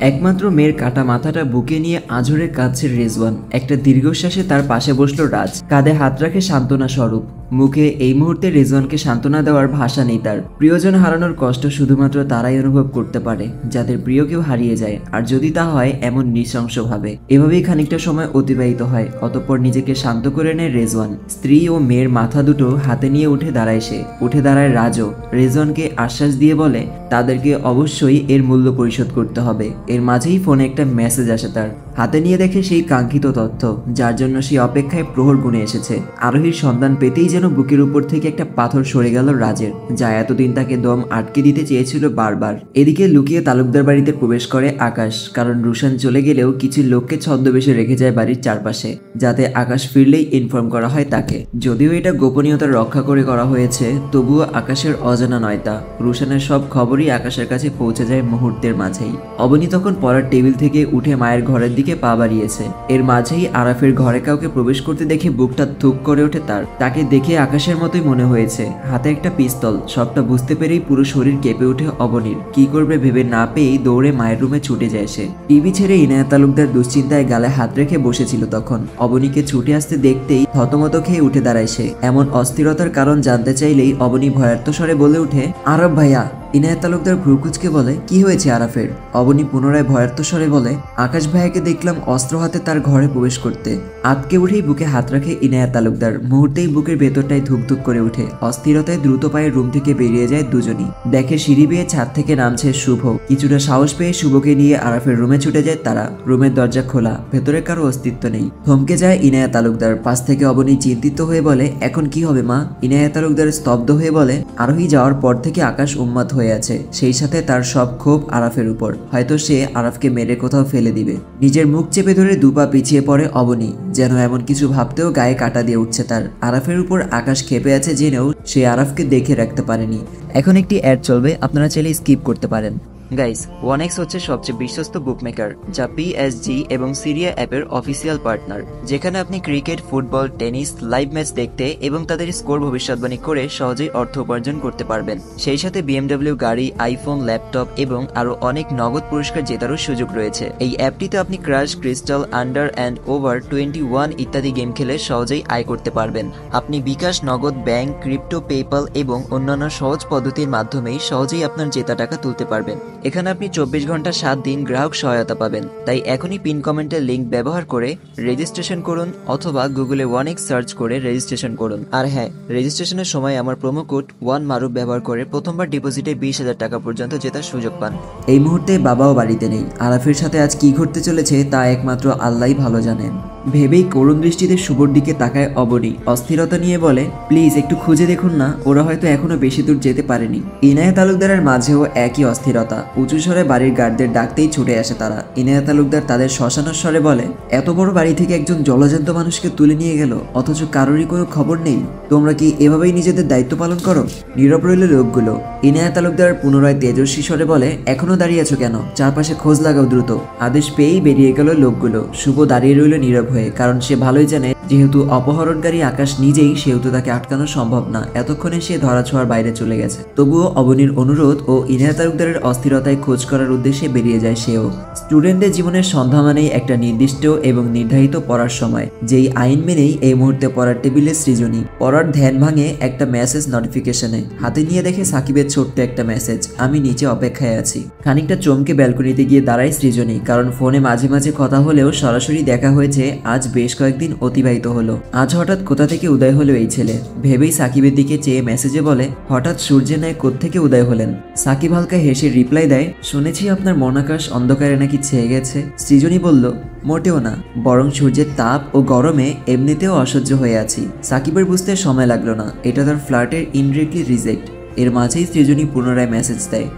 একমাত্র মেয়ের কাটা মাথাটা বুকে নিয়ে আঝরে কাঁদছে রেজওয়ান। একটা দীর্ঘশ্বাসে তার পাশে বসলো রাজ, কাঁধে হাত রাখে সান্ত্বনা স্বরূপ। মুখে এই মুহূর্তে রেজওয়ানকে সান্ত্বনা দেওয়ার ভাষা নেই তার। প্রিয়জন হারানোর কষ্ট শুধুমাত্র তারাই অনুভব করতে পারে যাদের প্রিয় কেউ হারিয়ে যায়, আর যদি তা হয় এমন নৃশংসভাবে। এভাবেই খানিকটা সময় অতিবাহিত হয়। অতঃপর নিজেকে শান্ত করে নেয় রেজওয়ান। স্ত্রী ও মেয়ের মাথা দুটো হাতে নিয়ে উঠে দাঁড়ায় সে। উঠে দাঁড়ায় রাজও। রেজওয়ানকে আশ্বাস দিয়ে বলে তাদেরকে অবশ্যই এর মূল্য পরিশোধ করতে হবে। এর মাঝেই ফোনে একটা মেসেজ আসে তার হাতে। নিয়ে দেখে সেই কাঙ্ক্ষিত তথ্য যার জন্য সে অপেক্ষায় প্রহর গুনে এসেছে। আরোহীর সন্ধান পেতেই যেন বুকের উপর থেকে একটা পাথর সরে গেল রাজের, যা এতদিন তাকে দম আটকে দিতে চেয়েছিল বারবার। এদিকে লুকিয়ে তালুকদার বাড়িতে প্রবেশ করে আকাশ, কারণ রুশান চলে গেলেও কিছু লোককে ছদ্মবেশে রেখে যায় বাড়ির চারপাশে, যাতে আকাশ ফিরলেই ইনফর্ম করা হয় তাকে। যদিও এটা গোপনীয়তা রক্ষা করে করা হয়েছে, তবুও আকাশের অজানা নয় তা। রুশানের সব খবরই আকাশের কাছে পৌঁছে যায় মুহূর্তের মাঝেই। অবনী তখন পড়ার টেবিল থেকে উঠে মায়ের ঘরের দিকে পা বাড়িয়েছে। এর মাঝেই আরাফের ঘরে কাউকে প্রবেশ করতে দেখে বুকটা থুক করে ওঠে তার। তাকে দেখে আকাশের মতোই মনে হয়েছে, হাতে একটা পিস্তল। সবটা বুঝতে পেরেই পুরো শরীর কেঁপে ওঠে অবনীর। কি করবে ভেবে না পেয়েই দৌড়ে মায়ের রুমে ছুটে যায় সে। টিভি ছেড়ে ইনায়া তালুকদার দুশ্চিন্তায় গালে হাত রেখে বসেছিল তখন। অবনীকে ছুটে আসতে দেখতেই থতমত খেয়ে উঠে দাঁড়ায় সে। এমন অস্থিরতার কারণ জানতে চাইলেই অবনী ভয়ার্ত স্বরে বলে ওঠে, আরব ভাইয়া। ইনায়া তালুকদার ভ্রুকুচকে বলে, কি হয়েছে আরাফের? অবনী পুনরায় ভয়ার্ত স্বরে বলে, আকাশ ভাইয়াকে দেখলাম অস্ত্র হাতে তার ঘরে প্রবেশ করতে। আতকে উঠেই বুকে হাত রাখে ইনায়া তালুকদার। মুহূর্তেই বুকের ভেতরটাই ধুকধুক করে ওঠে। অস্থিরতায় দ্রুত পায়ে রুম থেকে বেরিয়ে যায় দুজনই। দেখে সিঁড়ি বেয়ে ছাদ থেকে নামছে শুভ। কিছুটা সাহস পেয়ে শুভকে নিয়ে আরাফের রুমে ছুটে যায় তারা। রুমের দরজা খোলা, ভেতরে কারো অস্তিত্ব নেই। থমকে যায় ইনায়া তালুকদার। পাশ থেকে অবনী চিন্তিত হয়ে বলে, এখন কি হবে মা? ইনায়া তালুকদার স্তব্ধ হয়ে বলে, আরোহী যাওয়ার পর থেকে আকাশ উন্মাদ হয়ে আছে। সেই সাথে তার সব ক্ষোভ আরাফের উপর। হয়তো সে আরাফকে মেরে কোথাও ফেলে দিবে। নিজের মুখ চেপে ধরে দুপা পিছিয়ে পড়ে অবনী। যেন এমন কিছু ভাবতেও গায়ে কাটা দিয়ে উঠছে তার। আরাফের উপর আকাশ ক্ষেপে আছে জেনেও সে আরাফকে দেখে রাখতে পারেনি। এখন একটি অ্যাড চলবে, আপনারা চাইলে স্কিপ করতে পারেন। গাইস, 1x হচ্ছে সবচেয়ে বিশ্বস্ত বুকমেকার, যা পিএসজি এবং সিরিয়া অ্যাপের অফিসিয়াল পার্টনার, যেখানে আপনি cricket, football, tennis live match দেখতে এবং তাদের স্কোর ভবিষ্যৎবাণী করে সহজেই অর্থ উপার্জন করতে পারবেন। সেই সাথে বিএমডব্লিউ গাড়ি, আইফোন, ল্যাপটপ এবং আরো অনেক নগদ পুরস্কার জেতারও সুযোগ রয়েছে। এই অ্যাপটিতে আপনি crash, crystal, under and over 21 ইত্যাদি গেম খেলে সহজেই আয় করতে পারবেন। আপনি বিকাশ, নগদ, ব্যাংক, ক্রিপ্টো, পেপাল এবং অন্যান্য সহজ পদ্ধতির মাধ্যমেই সহজেই আপনার জেতা টাকা তুলতে পারবেন। এখানে আপনি 24 ঘন্টা 7 দিন গ্রাহক সহায়তা পাবেন। তাই এখনই পিন কমেন্টের লিঙ্ক ব্যবহার করে রেজিস্ট্রেশন করুন, অথবা গুগলে 1x সার্চ করে রেজিস্ট্রেশন করুন। আর হ্যাঁ, রেজিস্ট্রেশনের সময় আমার প্রোমো কোড 1মারুফ ব্যবহার করে প্রথমবার ডিপোজিটে 20,000 টাকা পর্যন্ত জেতার সুযোগ পান। এই মুহূর্তে বাবাও বাড়িতে নেই। আরাফের সাথে আজ কি ঘটতে চলেছে তা একমাত্র আল্লাহই ভালো জানেন। ভেবেই করুণ দৃষ্টিতে শুভর দিকে তাকায় অবনী। অস্থিরতা নিয়ে বলে, প্লিজ একটু খুঁজে দেখুন না, ওরা হয়তো এখনো বেশি দূর যেতে পারেনি। ইনায়া তালুকদারের মাঝেও একই অস্থিরতা। উঁচু স্বরে বাড়ির গার্ডদের ডাকতেই ছুটে আসে তারা। ইনায়া তালুকদার তাদের শ্মশানের স্বরে বলে, এত বড় বাড়ি থেকে একজন জলজান্ত মানুষকে তুলে নিয়ে গেল, অথচ কারোরই কোনো খবর নেই। তোমরা কি এভাবেই নিজেদের দায়িত্ব পালন করো? নীরব রইল লোকগুলো। ইনায়া তালুকদার পুনরায় তেজস্বী স্বরে বলে, এখনো দাঁড়িয়ে আছো কেন? চারপাশে খোঁজ লাগাও দ্রুত। আদেশ পেয়েই বেরিয়ে গেল লোকগুলো। শুভ দাঁড়িয়ে রইল নীরব হয়ে, কারণ সে ভালোই জানে যেহেতু অপহরণকারী আকাশ নিজেই, সেহেতু তাকে আটকানো সম্ভব না। এতক্ষণে সে ধরাছোঁয়ার বাইরে চলে গেছে। তবুও অবনীর অনুরোধ ও ইনায়া তালুকদারের অস্থিরতায় খোঁজ করার উদ্দেশ্যে বেরিয়ে যায় সেও। স্টুডেন্টদের জীবনের সন্ধ্যা মানেই একটা নির্দিষ্ট এবং নির্ধারিত পড়ার সময়, যেই আইন মেনেই এই মুহূর্তে পড়ার টেবিলে সৃজনী। পড়ার ধ্যান ভাঙে একটা মেসেজ নোটিফিকেশনে। হাতে নিয়ে দেখে সাকিবের ছোট্ট একটা মেসেজ, আমি নিচে অপেক্ষায় আছি। খানিকটা চমকে ব্যালকনিতে গিয়ে দাঁড়ায় সৃজনী, কারণ ফোনে মাঝে মাঝে কথা হলেও সরাসরি দেখা হয়েছে আজ বেশ কয়েকদিন অতিবাহিত হলো। আজ হঠাৎ কোথা থেকে উদয় হলো এই ছেলে? ভেবেই সাকিবের দিকে চেয়ে মেসেজে বলে, হঠাৎ সূর্যের ন্যায় কোত্থেকে উদয় হলেন? সাকিব হালকা হেসে রিপ্লাই দেয়, শুনেছি আপনার মনাকাশ অন্ধকারে নাকি ছেয়ে গেছে। সৃজনী বলল, মোটেও না, বরং সূর্যের তাপ ও গরমে এমনিতেও অসহ্য হয়ে আছি। সাকিবের বুঝতে সময় লাগলো না, এটা তার ফ্ল্যাটের ইনডিরেক্টলি রিজেক্ট। এর মাঝেই সৃজনী পুনরায় মেসেজ দেয়,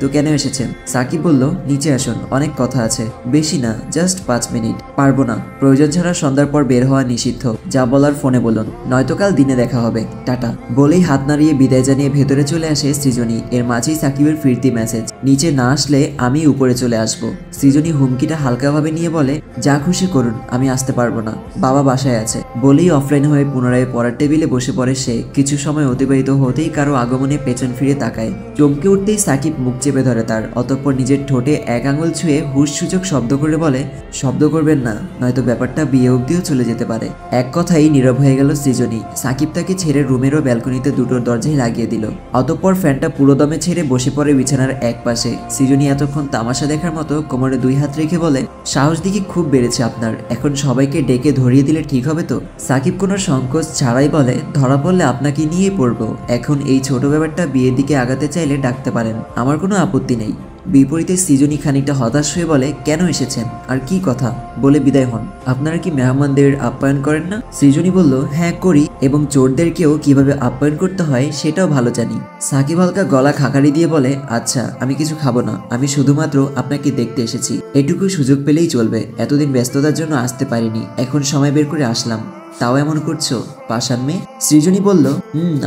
তো কেন এসেছেন? সাকিব বলল, নিচে আসুন, অনেক কথা আছে। বেশি না, জাস্ট 5 মিনিট। পারবো না, প্রয়োজন ছাড়া সন্ধ্যার পর বের হওয়া নিষিদ্ধ। যা বলার ফোনে বলুন, নয়তো কাল দিনে দেখা হবে, টাটা। বলেই হাত নাড়িয়ে বিদায় জানিয়ে ভেতরে চলে আসে সৃজনী। এর মাঝেই সাকিবের ফিরতি মেসেজ, নিচে না আসলে আমি উপরে চলে আসবো। সৃজনী হুমকিটা হালকাভাবে নিয়ে বলে, যা খুশি করুন, আমি আসতে পারবো না, বাবা বাসায় আছে। বলেই অফলাইন হয়ে পুনরায় পড়ার টেবিলে বসে পড়ে সে। কিছু সময় অতিবাহিত হতেই কারো আগমনে পেছন ফিরে তাকায়। চমকে উঠতেই সাকিব মুখ চেপে ধরে তার। অতঃপর নিজের ঠোঁটে এক আঙুল ছুঁয়ে হুশ সূচক শব্দ করে বলে, শব্দ করবেন না, নয়তো ব্যাপারটা বিয়ে অবধিও চলে যেতে পারে। এক কথাই নীরব হয়ে গেল সৃজনী। সাকিব তাকে ছেড়ে রুমেরও ব্যালকনিতে দুটোর দরজায় লাগিয়ে দিল। অতঃপর ফ্যানটা পুরোদমে ছেড়ে বসে পড়ে বিছানার এক পাশে। সৃজনী এতক্ষণ তামাশা দেখার মতো কোমরে 2 হাত রেখে বলে, সাহস দিকে খুব বেড়েছে আপনার, এখন সবাইকে ডেকে ধরিয়ে দিলে ঠিক হবে তো? সাকিব কোনো সংকোচ ছাড়াই বলে, ধরা পড়লে আপনাকে নিয়েই পড়বো। এখন এই ছোট ব্যাপারটা বিয়ের দিকে আগাতে চাইলে ডাকতে পারেন, আমার কোনো আপত্তি নেই। বিপরীতে সৃজনী খানিকটা হতাশ হয়ে বলে, কেন এসেছেন আর কি কথা, বলে বিদায় হন। আপনারা কি মেহমানদের আপ্যায়ন করেন না? সৃজনী বলল, হ্যাঁ করি, এবং চোরদেরকেও কিভাবে আপ্যায়ন করতে হয় সেটাও ভালো জানি। সাকিব হালকা গলা খাকারি দিয়ে বলে, আচ্ছা আমি কিছু খাবো না, আমি শুধুমাত্র আপনাকে দেখতে এসেছি, এটুকু সুযোগ পেলেই চলবে। এতদিন ব্যস্ততার জন্য আসতে পারিনি, এখন সময় বের করে আসলাম। তাও এমন করছো, পাষাণ মেয়ে? সৃজনী বলল,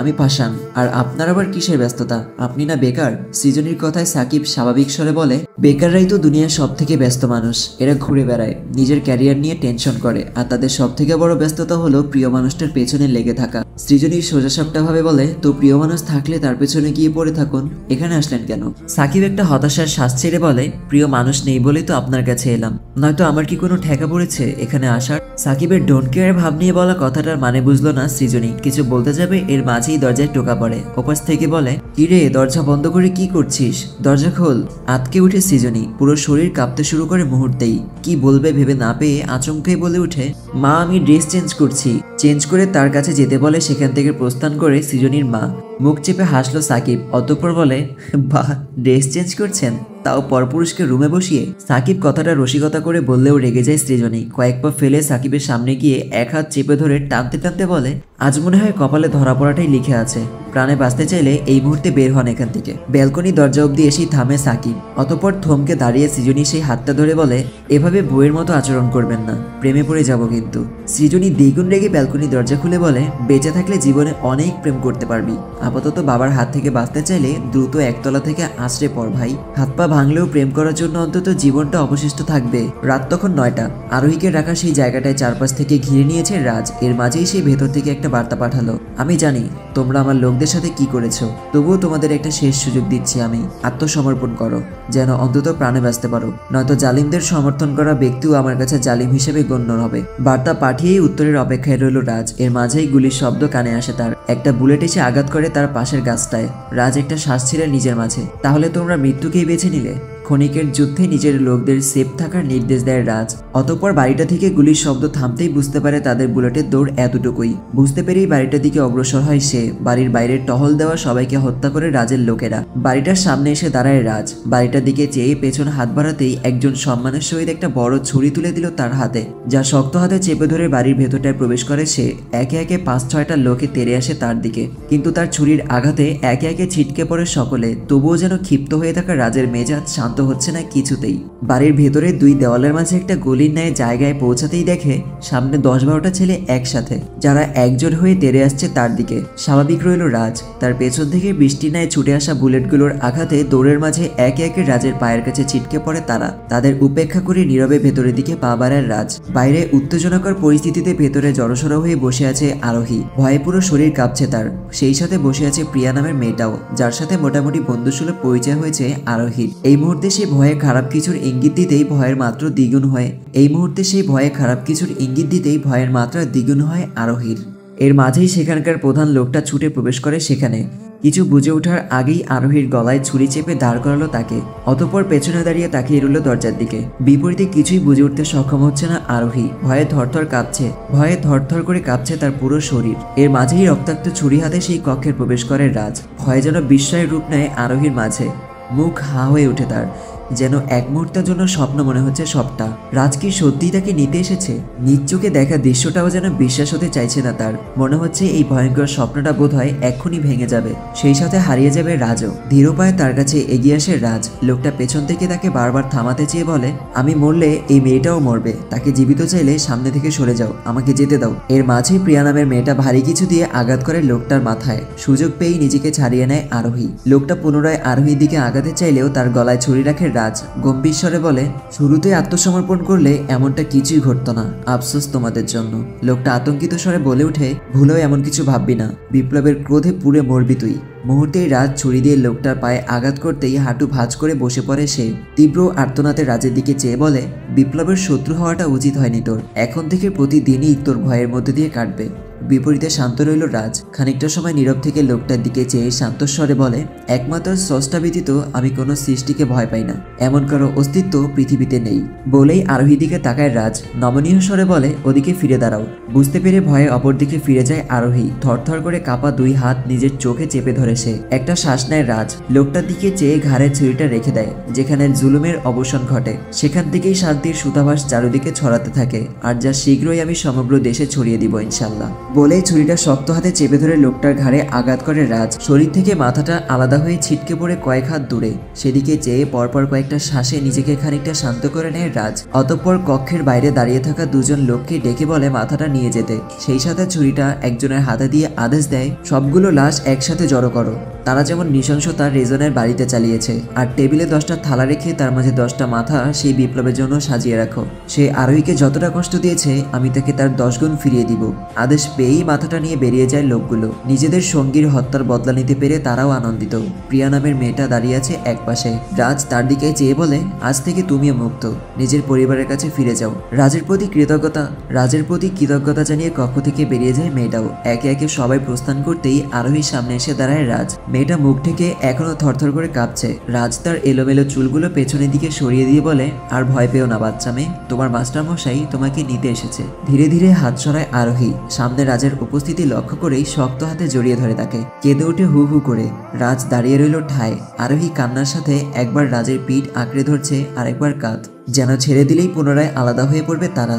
আমি পাষাণ, আর আপনার আবার কিসের ব্যস্ততা, আপনি না বেকার? সৃজনীর কথায় সাকিব স্বাভাবিক স্বরে বলে, বেকাররাই তো দুনিয়ার সব থেকে ব্যস্ত মানুষ। এরা ঘুরে বেড়ায়, নিজের ক্যারিয়ার নিয়ে টেনশন করে, আর তাদের সব থেকে বড় ব্যস্ততা হলো প্রিয় মানুষটার পেছনে লেগে থাকা। সৃজনী সোজাসাপটা ভাবে বলে, তো প্রিয় মানুষ থাকলে তার পেছনে গিয়ে পড়ে থাকুন, এখানে আসলেন কেন? সাকিব একটা হতাশার শ্বাস ছেড়ে বলে, প্রিয় মানুষ নেই বলেই তো আপনার কাছে এলাম, নয়তো আমার কি কোনো ঠেকা পড়েছে এখানে আসার? সাকিবের ডোন্ট কেয়ার ভাব নিয়ে বলা কথাটার মানে বুঝলো না সৃজনী। কিছু বলতে যাবে এর মাঝেই দরজায় টোকা পড়ে। ওপাশ থেকে বলে, কিরে দরজা বন্ধ করে কি করছিস, দরজা খোল। আতকে উঠে সৃজনী, পুরো শরীর কাঁপতে শুরু করে মুহূর্তেই। কি বলবে ভেবে না পেয়ে আচমকাই বলে উঠে, মা আমি ড্রেস চেঞ্জ করছি। চেঞ্জ করে তার কাছে যেতে বলে সেখান থেকে প্রস্থান করে সৃজনীর মা। মুখ চেপে হাসলো সাকিব, অতঃপর বলে, বাহ ড্রেস চেঞ্জ করছেন, তাও পরপুরুষকে রুমে বসিয়ে। সাকিব কথাটা রসিকতা করে বললেও রেগে যায় সৃজনী। কয়েক পা ফেলে সাকিবের সামনে গিয়ে এক হাত চেপে ধরে টানতে টানতে বলে, আজ মনে হয় কপালে ধরা পড়াটাই লিখে আছে, প্রাণে বাঁচতে চাইলে এই মুহূর্তে বের হন এখান থেকে। ব্যালকনি দরজা অব্দি এসেই থামে সাকিব। অতঃপর থমকে দাঁড়িয়ে সৃজনী সেই হাতটা ধরে বলে, এভাবে বইয়ের মতো আচরণ করবেন না, প্রেমে পড়ে যাব কিন্তু। সৃজনী দ্বিগুণ রেগে ব্যালকনি দরজা খুলে বলে, বেঁচে থাকলে জীবনে অনেক প্রেম করতে পারবি, আপাতত বাবার হাত থেকে বাঁচতে চাইলে দ্রুত একতলা থেকে আছড়ে পড় ভাই। হাত পা ভাঙলেও প্রেম করার জন্য অন্তত জীবনটা অবশিষ্ট থাকবে। রাত তখন 9টা। আরোহীকে রাখা সেই জায়গাটায় চারপাশ থেকে ঘিরে নিয়েছে রাজ। এর মাঝেই সেই ভেতর থেকে একটা বার্তা পাঠালো, আমি জানি তোমরা আমার লোকদের সাথে কি করেছো, তবুও তোমাদের একটা শেষ সুযোগ দিচ্ছি আমি, আত্মসমর্পণ করো, যেন অন্তত প্রাণে বাঁচতে পারো, নয়তো জালিমদের সমর্থন করা ব্যক্তিও আমার কাছে জালিম হিসেবে গণ্য হবে। বার্তা পাঠিয়েই উত্তরের অপেক্ষায় রইল রাজ। এর মাঝেই গুলির শব্দ কানে আসে তার। একটা বুলেট এসে আঘাত করে তার পাশের গাছটায়। রাজ একটা শ্বাস ছেড়ে নিজের মাঝে, তাহলে তোমরা মৃত্যুকেই বেছে নিলে? ক্ষণিকের যুদ্ধে নিজের লোকদের সেফ থাকার নির্দেশ দেয় রাজ। অতঃপর বাড়িটা থেকে গুলির শব্দ থামতেই বুঝতে পারে তাদের বুলেটের দৌড় এতটুকুই। বুঝতে পেরেই বাড়িটার দিকে অগ্রসর হয় সে। বাড়ির বাইরে টহল দেওয়া সবাইকে হত্যা করে রাজের লোকেরা। বাড়িটার সামনে এসে দাঁড়ায় রাজ। বাড়িটার দিকে চেয়ে পেছন হাত বাড়াতেই একজন সম্মানের সহিত একটা বড় ছুরি তুলে দিল তার হাতে, যা শক্ত হাতে চেপে ধরে বাড়ির ভেতরটায় প্রবেশ করে সে। একে একে 5-6টা লোকে তেড়ে আসে তার দিকে, কিন্তু তার ছুরির আঘাতে একে একে ছিটকে পড়ে সকলে। তবুও যেন ক্ষিপ্ত হয়ে থাকা রাজের মেজাজ শান্ত হচ্ছে না কিছুতেই। বাড়ির ভেতরে 2 দেওয়ালের মাঝে একটা গলির ন্যায় জায়গায় পৌঁছাতেই দেখে সামনে 10-12টা ছেলে একসাথে, যারা একজোট হয়ে তেড়ে আসছে তার দিকে। স্বাভাবিক রইল রাজ। তার পেছন থেকে বৃষ্টির ন্যায় ছুটে আসা বুলেটগুলোর আঘাতে দৌড়ের মাঝে একে একে রাজের পায়ের কাছে ছিটকে পড়ে তারা। তাদের উপেক্ষা করে নীরবে ভেতরের দিকে পা বাড়ায় রাজ। বাইরে উত্তেজনাকর পরিস্থিতিতে ভেতরে জড়সড় হয়ে বসে আছে আরোহী। ভয়ে পুরো শরীর কাঁপছে তার। সেই সাথে বসে আছে প্রিয়া নামের মেয়েটাও, যার সাথে মোটামুটি বন্ধুসুলভ পরিচয় হয়েছে আরোহীর। এই মুহূর্তে সে ভয়ে খারাপ কিছুর ইঙ্গিত দিতেই ভয়ের মাত্রা দ্বিগুণ হয় আরোহীর। এর মাঝেই সেখানকার প্রধান লোকটা ছুটে প্রবেশ করে সেখানে। কিছু বুঝে ওঠার আগেই আরোহীর গলায় ছুরি চেপে দাঁড় করালো তাকে। অতঃপর পেছনে দাঁড়িয়ে তাকিয়ে রইল দরজার দিকে। বিপরীতে কিছুই বুঝে উঠতে সক্ষম হচ্ছে না আরোহী। ভয়ে থরথর করে কাঁপছে তার পুরো শরীর। এর মাঝেই রক্তাক্ত ছুরি হাতে সেই কক্ষে প্রবেশ করে রাজ। ভয়ে যেন বিস্ময়ের রূপ নেয় আরোহীর মাঝে। মুখ হা হয়ে ওঠে তার, যেন এক মুহূর্তের জন্য স্বপ্ন মনে হচ্ছে সবটা। রাজ কি সত্যিই তাকে নিতে এসেছে? নিজ চোখে দেখা দৃশ্যটাও যেন বিশ্বাস হতে চাইছে না তার। মনে হচ্ছে এই ভয়ঙ্কর স্বপ্নটা বোধহয় এক্ষুনি ভেঙে যাবে, সেই সাথে হারিয়ে যাবে রাজও। ধীর পায়ে তার কাছে এগিয়ে আসে রাজ। লোকটা পেছন থেকে তাকে বারবার থামাতে চেয়ে বলে, আমি মরলে এই মেয়েটাও মরবে, তাকে জীবিত চাইলে সামনে থেকে সরে যাও, আমাকে যেতে দাও। এর মাঝেই প্রিয়া নামের মেয়েটা ভারী কিছু দিয়ে আঘাত করে লোকটার মাথায়। সুযোগ পেয়েই নিজেকে ছাড়িয়ে নেয় আরোহী। লোকটা পুনরায় আরোহীর দিকে আঘাতে চাইলেও তার গলায় ছুরি রাখে রাজ গম্ভীর স্বরে বলে, শুরুতে আত্মসমর্পণ করলে এমনটা কিছুই ঘটতো না, আফসোস তোমাদের জন্য। লোকটা আতঙ্কিত স্বরে বলে উঠে, ভুলেও এমন কিছু ভাববি না, বিপ্লবের ক্রোধে পুড়ে মরবি তুই। মুহূর্তেই রাজ ছুরি দিয়ে লোকটার পায়ে আঘাত করতেই হাঁটু ভাঁজ করে বসে পড়ে সে। তীব্র আর্তনাতে রাজের দিকে চেয়ে বলে, বিপ্লবের শত্রু হওয়াটা উচিত হয়নি তোর, এখন থেকে প্রতিদিনই তোর ভয়ের মধ্যে দিয়ে কাটবে। বিপরীতে শান্ত রইল রাজ। খানিকটা সময় নীরব থেকে লোকটার দিকে চেয়ে শান্ত স্বরে বলে, একমাত্র স্রষ্টা ব্যতীত আমি কোনো সৃষ্টিকে ভয় পাই না, এমন কারো অস্তিত্ব পৃথিবীতে নেই। বলেই আরোহী দিকে তাকায় রাজ, নমনীয় স্বরে বলে, ওদিকে ফিরে দাঁড়াও। বুঝতে পেরে ভয়ে অপর দিকে ফিরে যায় আরোহী। থরথর করে কাঁপা দুই হাত নিজের চোখে চেপে ধরে সে। একটা শ্বাস নেয় রাজ, লোকটার দিকে চেয়ে ঘাড়ে ছুরিটা রেখে দেয়। যেখানে জুলুমের অবসান ঘটে সেখান থেকেই শান্তির সুতাভাস চারদিকে ছড়াতে থাকে, আর যা শীঘ্রই আমি সমগ্র দেশে ছড়িয়ে দিব ইনশাল্লাহ। বলেই ছুরিটা শক্ত হাতে চেপে ধরে লোকটার ঘাড়ে আঘাত করে রাজ। শরীর থেকে মাথাটা আলাদা হয়ে ছিটকে পড়ে কয়েক হাত দূরে। সেদিকে চেয়ে পরপর কয়েকটা শ্বাসে নিজেকে খানিকটা শান্ত করে নেয় রাজ। অতঃপর কক্ষের বাইরে দাঁড়িয়ে থাকা দুজন লোককে ডেকে বলে মাথাটা নিয়ে যেতে। সেই সাথে ছুরিটা একজনের হাতে দিয়ে আদেশ দেয়, সবগুলো লাশ একসাথে জড়ো করো। তারা যেমন নৃশংসতা রেজনের বাড়িতে চালিয়েছে, আর টেবিলে 10টা থালা রেখে তার মাঝে 10টা মাথা সেই বিপ্লবের জন্য সাজিয়ে রাখো। সে আরোহীকে যতটা কষ্ট দিয়েছে আমি তাকে তার 10 গুণ ফিরিয়ে দিব। আদেশ পেয়েই মাথাটা নিয়ে বেরিয়ে যায় লোকগুলো। নিজেদের সঙ্গীর হত্যার বদলা নিতে পেরে তারাও আনন্দিত। প্রিয়া নামের মেয়েটা দাঁড়িয়ে আছে এক পাশে। রাজ তার দিকে চেয়ে বলে, আজ থেকে তুমিও মুক্ত, নিজের পরিবারের কাছে ফিরে যাও। রাজের প্রতি কৃতজ্ঞতা জানিয়ে কক্ষ থেকে বেরিয়ে যায় মেয়েটাও। একে একে সবাই প্রস্থান করতেই আরোহীর সামনে এসে দাঁড়ায় রাজ। মেয়েটা মুখ থেকে এখনো থরথর করে কাঁপছে। রাজ তার এলোমেলো চুলগুলো পেছনের দিকে সরিয়ে দিয়ে বলে, আর ভয় পেও না বাচ্চা মেয়ে, তোমার মাস্টার মশাই তোমাকে নিতে এসেছে। ধীরে ধীরে হাত সরায় আরোহী। সামনে রাজের উপস্থিতি লক্ষ্য করেই শক্ত হাতে জড়িয়ে ধরে তাকে। কেঁদে ওঠে হু হু করে। রাজ দাঁড়িয়ে রইল ঠায়। আরোহী কান্নার সাথে একবার রাজের পিঠ আঁকড়ে ধরছে, আর একবার কাঁধ। যেন ছেড়ে দিলেই পুনরায় আলাদা হয়ে পড়বে তারা,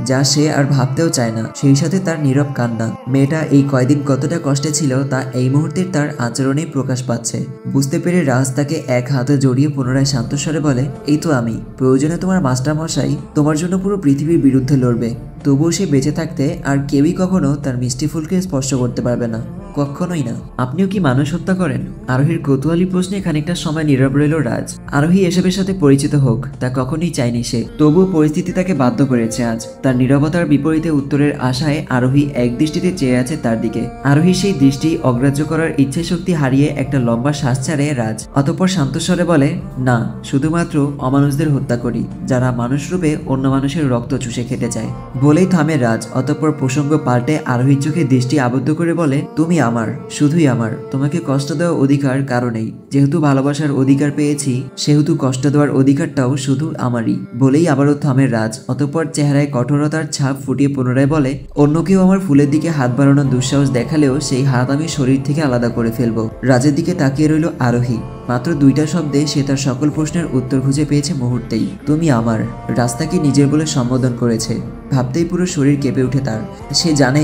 যা সে আর ভাবতেও চায় না। সেই সাথে তার নীরব কান্না। মেয়েটা এই কয়দিন কতটা কষ্টে ছিল তা এই মুহূর্তে তার আচরণেই প্রকাশ পাচ্ছে। বুঝতে পেরে রাজ তাকে এক হাতে জড়িয়ে পুনরায় শান্তস্বরে বলে, এই তো আমি, প্রয়োজনে তোমার মাস্টার মশাই তোমার জন্য পুরো পৃথিবীর বিরুদ্ধে লড়বে। তবুও সে বেঁচে থাকতে আর কেউই কখনো তার মিষ্টি ফুলকে স্পর্শ করতে পারবে না, কখনোই না। আপনিও কি মানুষ হত্যা করেন? আরোহীর কৌতূহলী প্রশ্নে খানিকটা সময় নীরব রইল রাজ। আরোহী এসবের সাথে পরিচিত হোক তা কখনোই চায়নি সে, তবুও পরিস্থিতি তাকে বাধ্য করেছে আজ। তার নীরবতার বিপরীতে উত্তরের আশায় আরোহী এক দৃষ্টিতে চেয়ে আছে তার দিকে। আরোহী সেই দৃষ্টি অগ্রাহ্য করার ইচ্ছে শক্তি হারিয়ে একটা লম্বা শ্বাস ছাড়ে রাজ। অতঃপর শান্তস্বরে বলে, না, শুধুমাত্র অমানুষদের হত্যা করি, যারা মানুষ রূপে অন্য মানুষের রক্ত চুষে খেতে চায়। বলেই থামে রাজ। অতঃপর প্রসঙ্গ পাল্টে আরোহীর চোখে দৃষ্টি আবদ্ধ করে বলে, তুমি আমার, শুধুই আমার। তোমাকে কষ্ট দেওয়া অধিকার কারো নেই। যেহেতু ভালোবাসার অধিকার পেয়েছি, সেহেতু কষ্ট দেওয়ার অধিকারটাও শুধু আমারই। বলেই আবারও থামে রাজ। অতঃপর চেহারায় কঠোরতার ছাপ ফুটিয়ে পুনরায় বলে, অন্য কেউ আমার ফুলের দিকে হাত বাড়ানোর দুঃসাহস দেখালেও সেই হাত আমি শরীর থেকে আলাদা করে ফেলবো। রাজের দিকে তাকিয়ে রইল আরোহী। মাত্র 2টা শব্দে সে তার সকল প্রশ্নের উত্তর খুঁজে পেয়েছে মুহূর্তেই। তুমি আমার। রাস্তাকে নিজের বলে সম্বোধন করেছে। ভাবতেই পুরো শরীর কেঁপে উঠে তার। সে জানে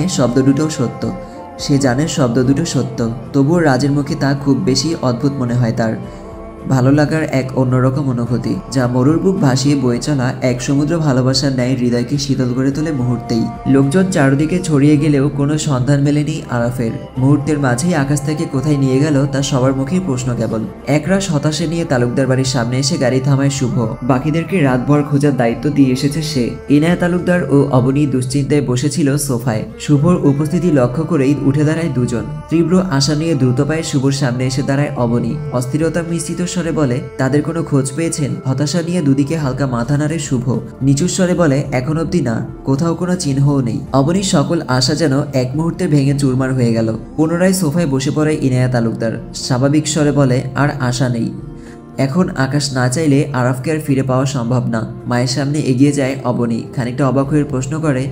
শব্দ দুটো সত্য। তবুও রাজের মুখে তা খুব বেশি অদ্ভুত মনে হয় তার। ভালো লাগার এক অন্যরকম অনুভূতি, যা মরুর বুক ভাসিয়ে বয়ে চলা এক সমুদ্র ভালোবাসার ন্যায় হৃদয়কে শীতল করে তোলে মুহূর্তেই। লোকজন চারদিকে ছড়িয়ে গেলেও কোনো সন্ধান মেলেনি আরাফের। মুহূর্তের মাঝেই আকাশ থেকে কোথায় নিয়ে গেল তা সবার মুখেই প্রশ্ন কেবল। একরাশ হতাশা নিয়ে তালুকদার বাড়ির সামনে এসে গাড়ি থামায় শুভ। বাকিদেরকে রাতভর খোঁজার দায়িত্ব দিয়ে এসেছে সে। ইনায়া তালুকদার ও অবনী দুশ্চিন্তায় বসেছিল সোফায়। শুভর উপস্থিতি লক্ষ্য করেই উঠে দাঁড়ায় দুজন। তীব্র আশা নিয়ে দ্রুত পায়ে শুভর সামনে এসে দাঁড়ায় অবনী। অস্থিরতা মিশ্রিত স্বরে বলে, তাদের কোনো খোঁজ পেয়েছেন? হতাশা নিয়ে দুদিকে হালকা মাথা নাড়ে শুভ। নিচু স্বরে বলে, এখন অব্দি না, কোথাও কোনো চিহ্নও নেই। অবনীর সকল আশা যেন এক মুহূর্তে ভেঙে চুরমার হয়ে গেল। পুনরায় সোফায় বসে পড়ে ইনায়া তালুকদার। স্বাভাবিক স্বরে বলে, আর আশা নেই। এখন আকাশ না চাইলে আরাফকে আর ফিরে পাওয়া সম্ভব না। মায়ের সামনে এগিয়ে যায় অবনী। খানিকটা অবাক হয়ে প্রশ্ন করে,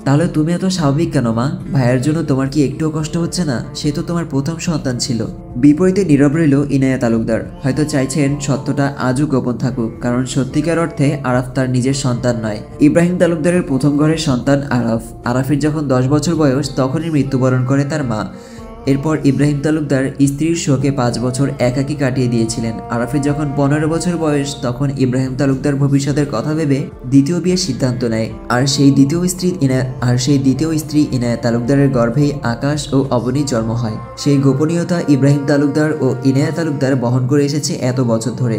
তাহলে তুমি এত স্বাভাবিক কেন মা? ভাইয়ের জন্য তোমার কি একটুও কষ্ট হচ্ছে না? সে তো তোমার প্রথম সন্তান ছিল। বিপরীতে নীরব রইল ইনায়া তালুকদার। হয়তো চাইছেন সত্যটা আজও গোপন থাকুক, কারণ সত্যিকার অর্থে আরাফ তার নিজের সন্তান নয়। ইব্রাহিম তালুকদারের প্রথম ঘরের সন্তান আরাফ। আরাফের যখন 10 বছর বয়স তখনই মৃত্যুবরণ করে তার মা। এরপর ইব্রাহিম তালুকদার স্ত্রীর শোকে 5 বছর একাকী কাটিয়ে দিয়েছিলেন। আরাফের যখন 15 বছর বয়স তখন ইব্রাহিম তালুকদার ভবিষ্যতের কথা ভেবে দ্বিতীয় বিয়ের সিদ্ধান্ত নেয়। আর সেই দ্বিতীয় স্ত্রী ইনায়া তালুকদারের গর্ভেই আকাশ ও অবনীর জন্ম হয়। সেই গোপনীয়তা ইব্রাহিম তালুকদার ও ইনায়া তালুকদার বহন করে এসেছে এত বছর ধরে।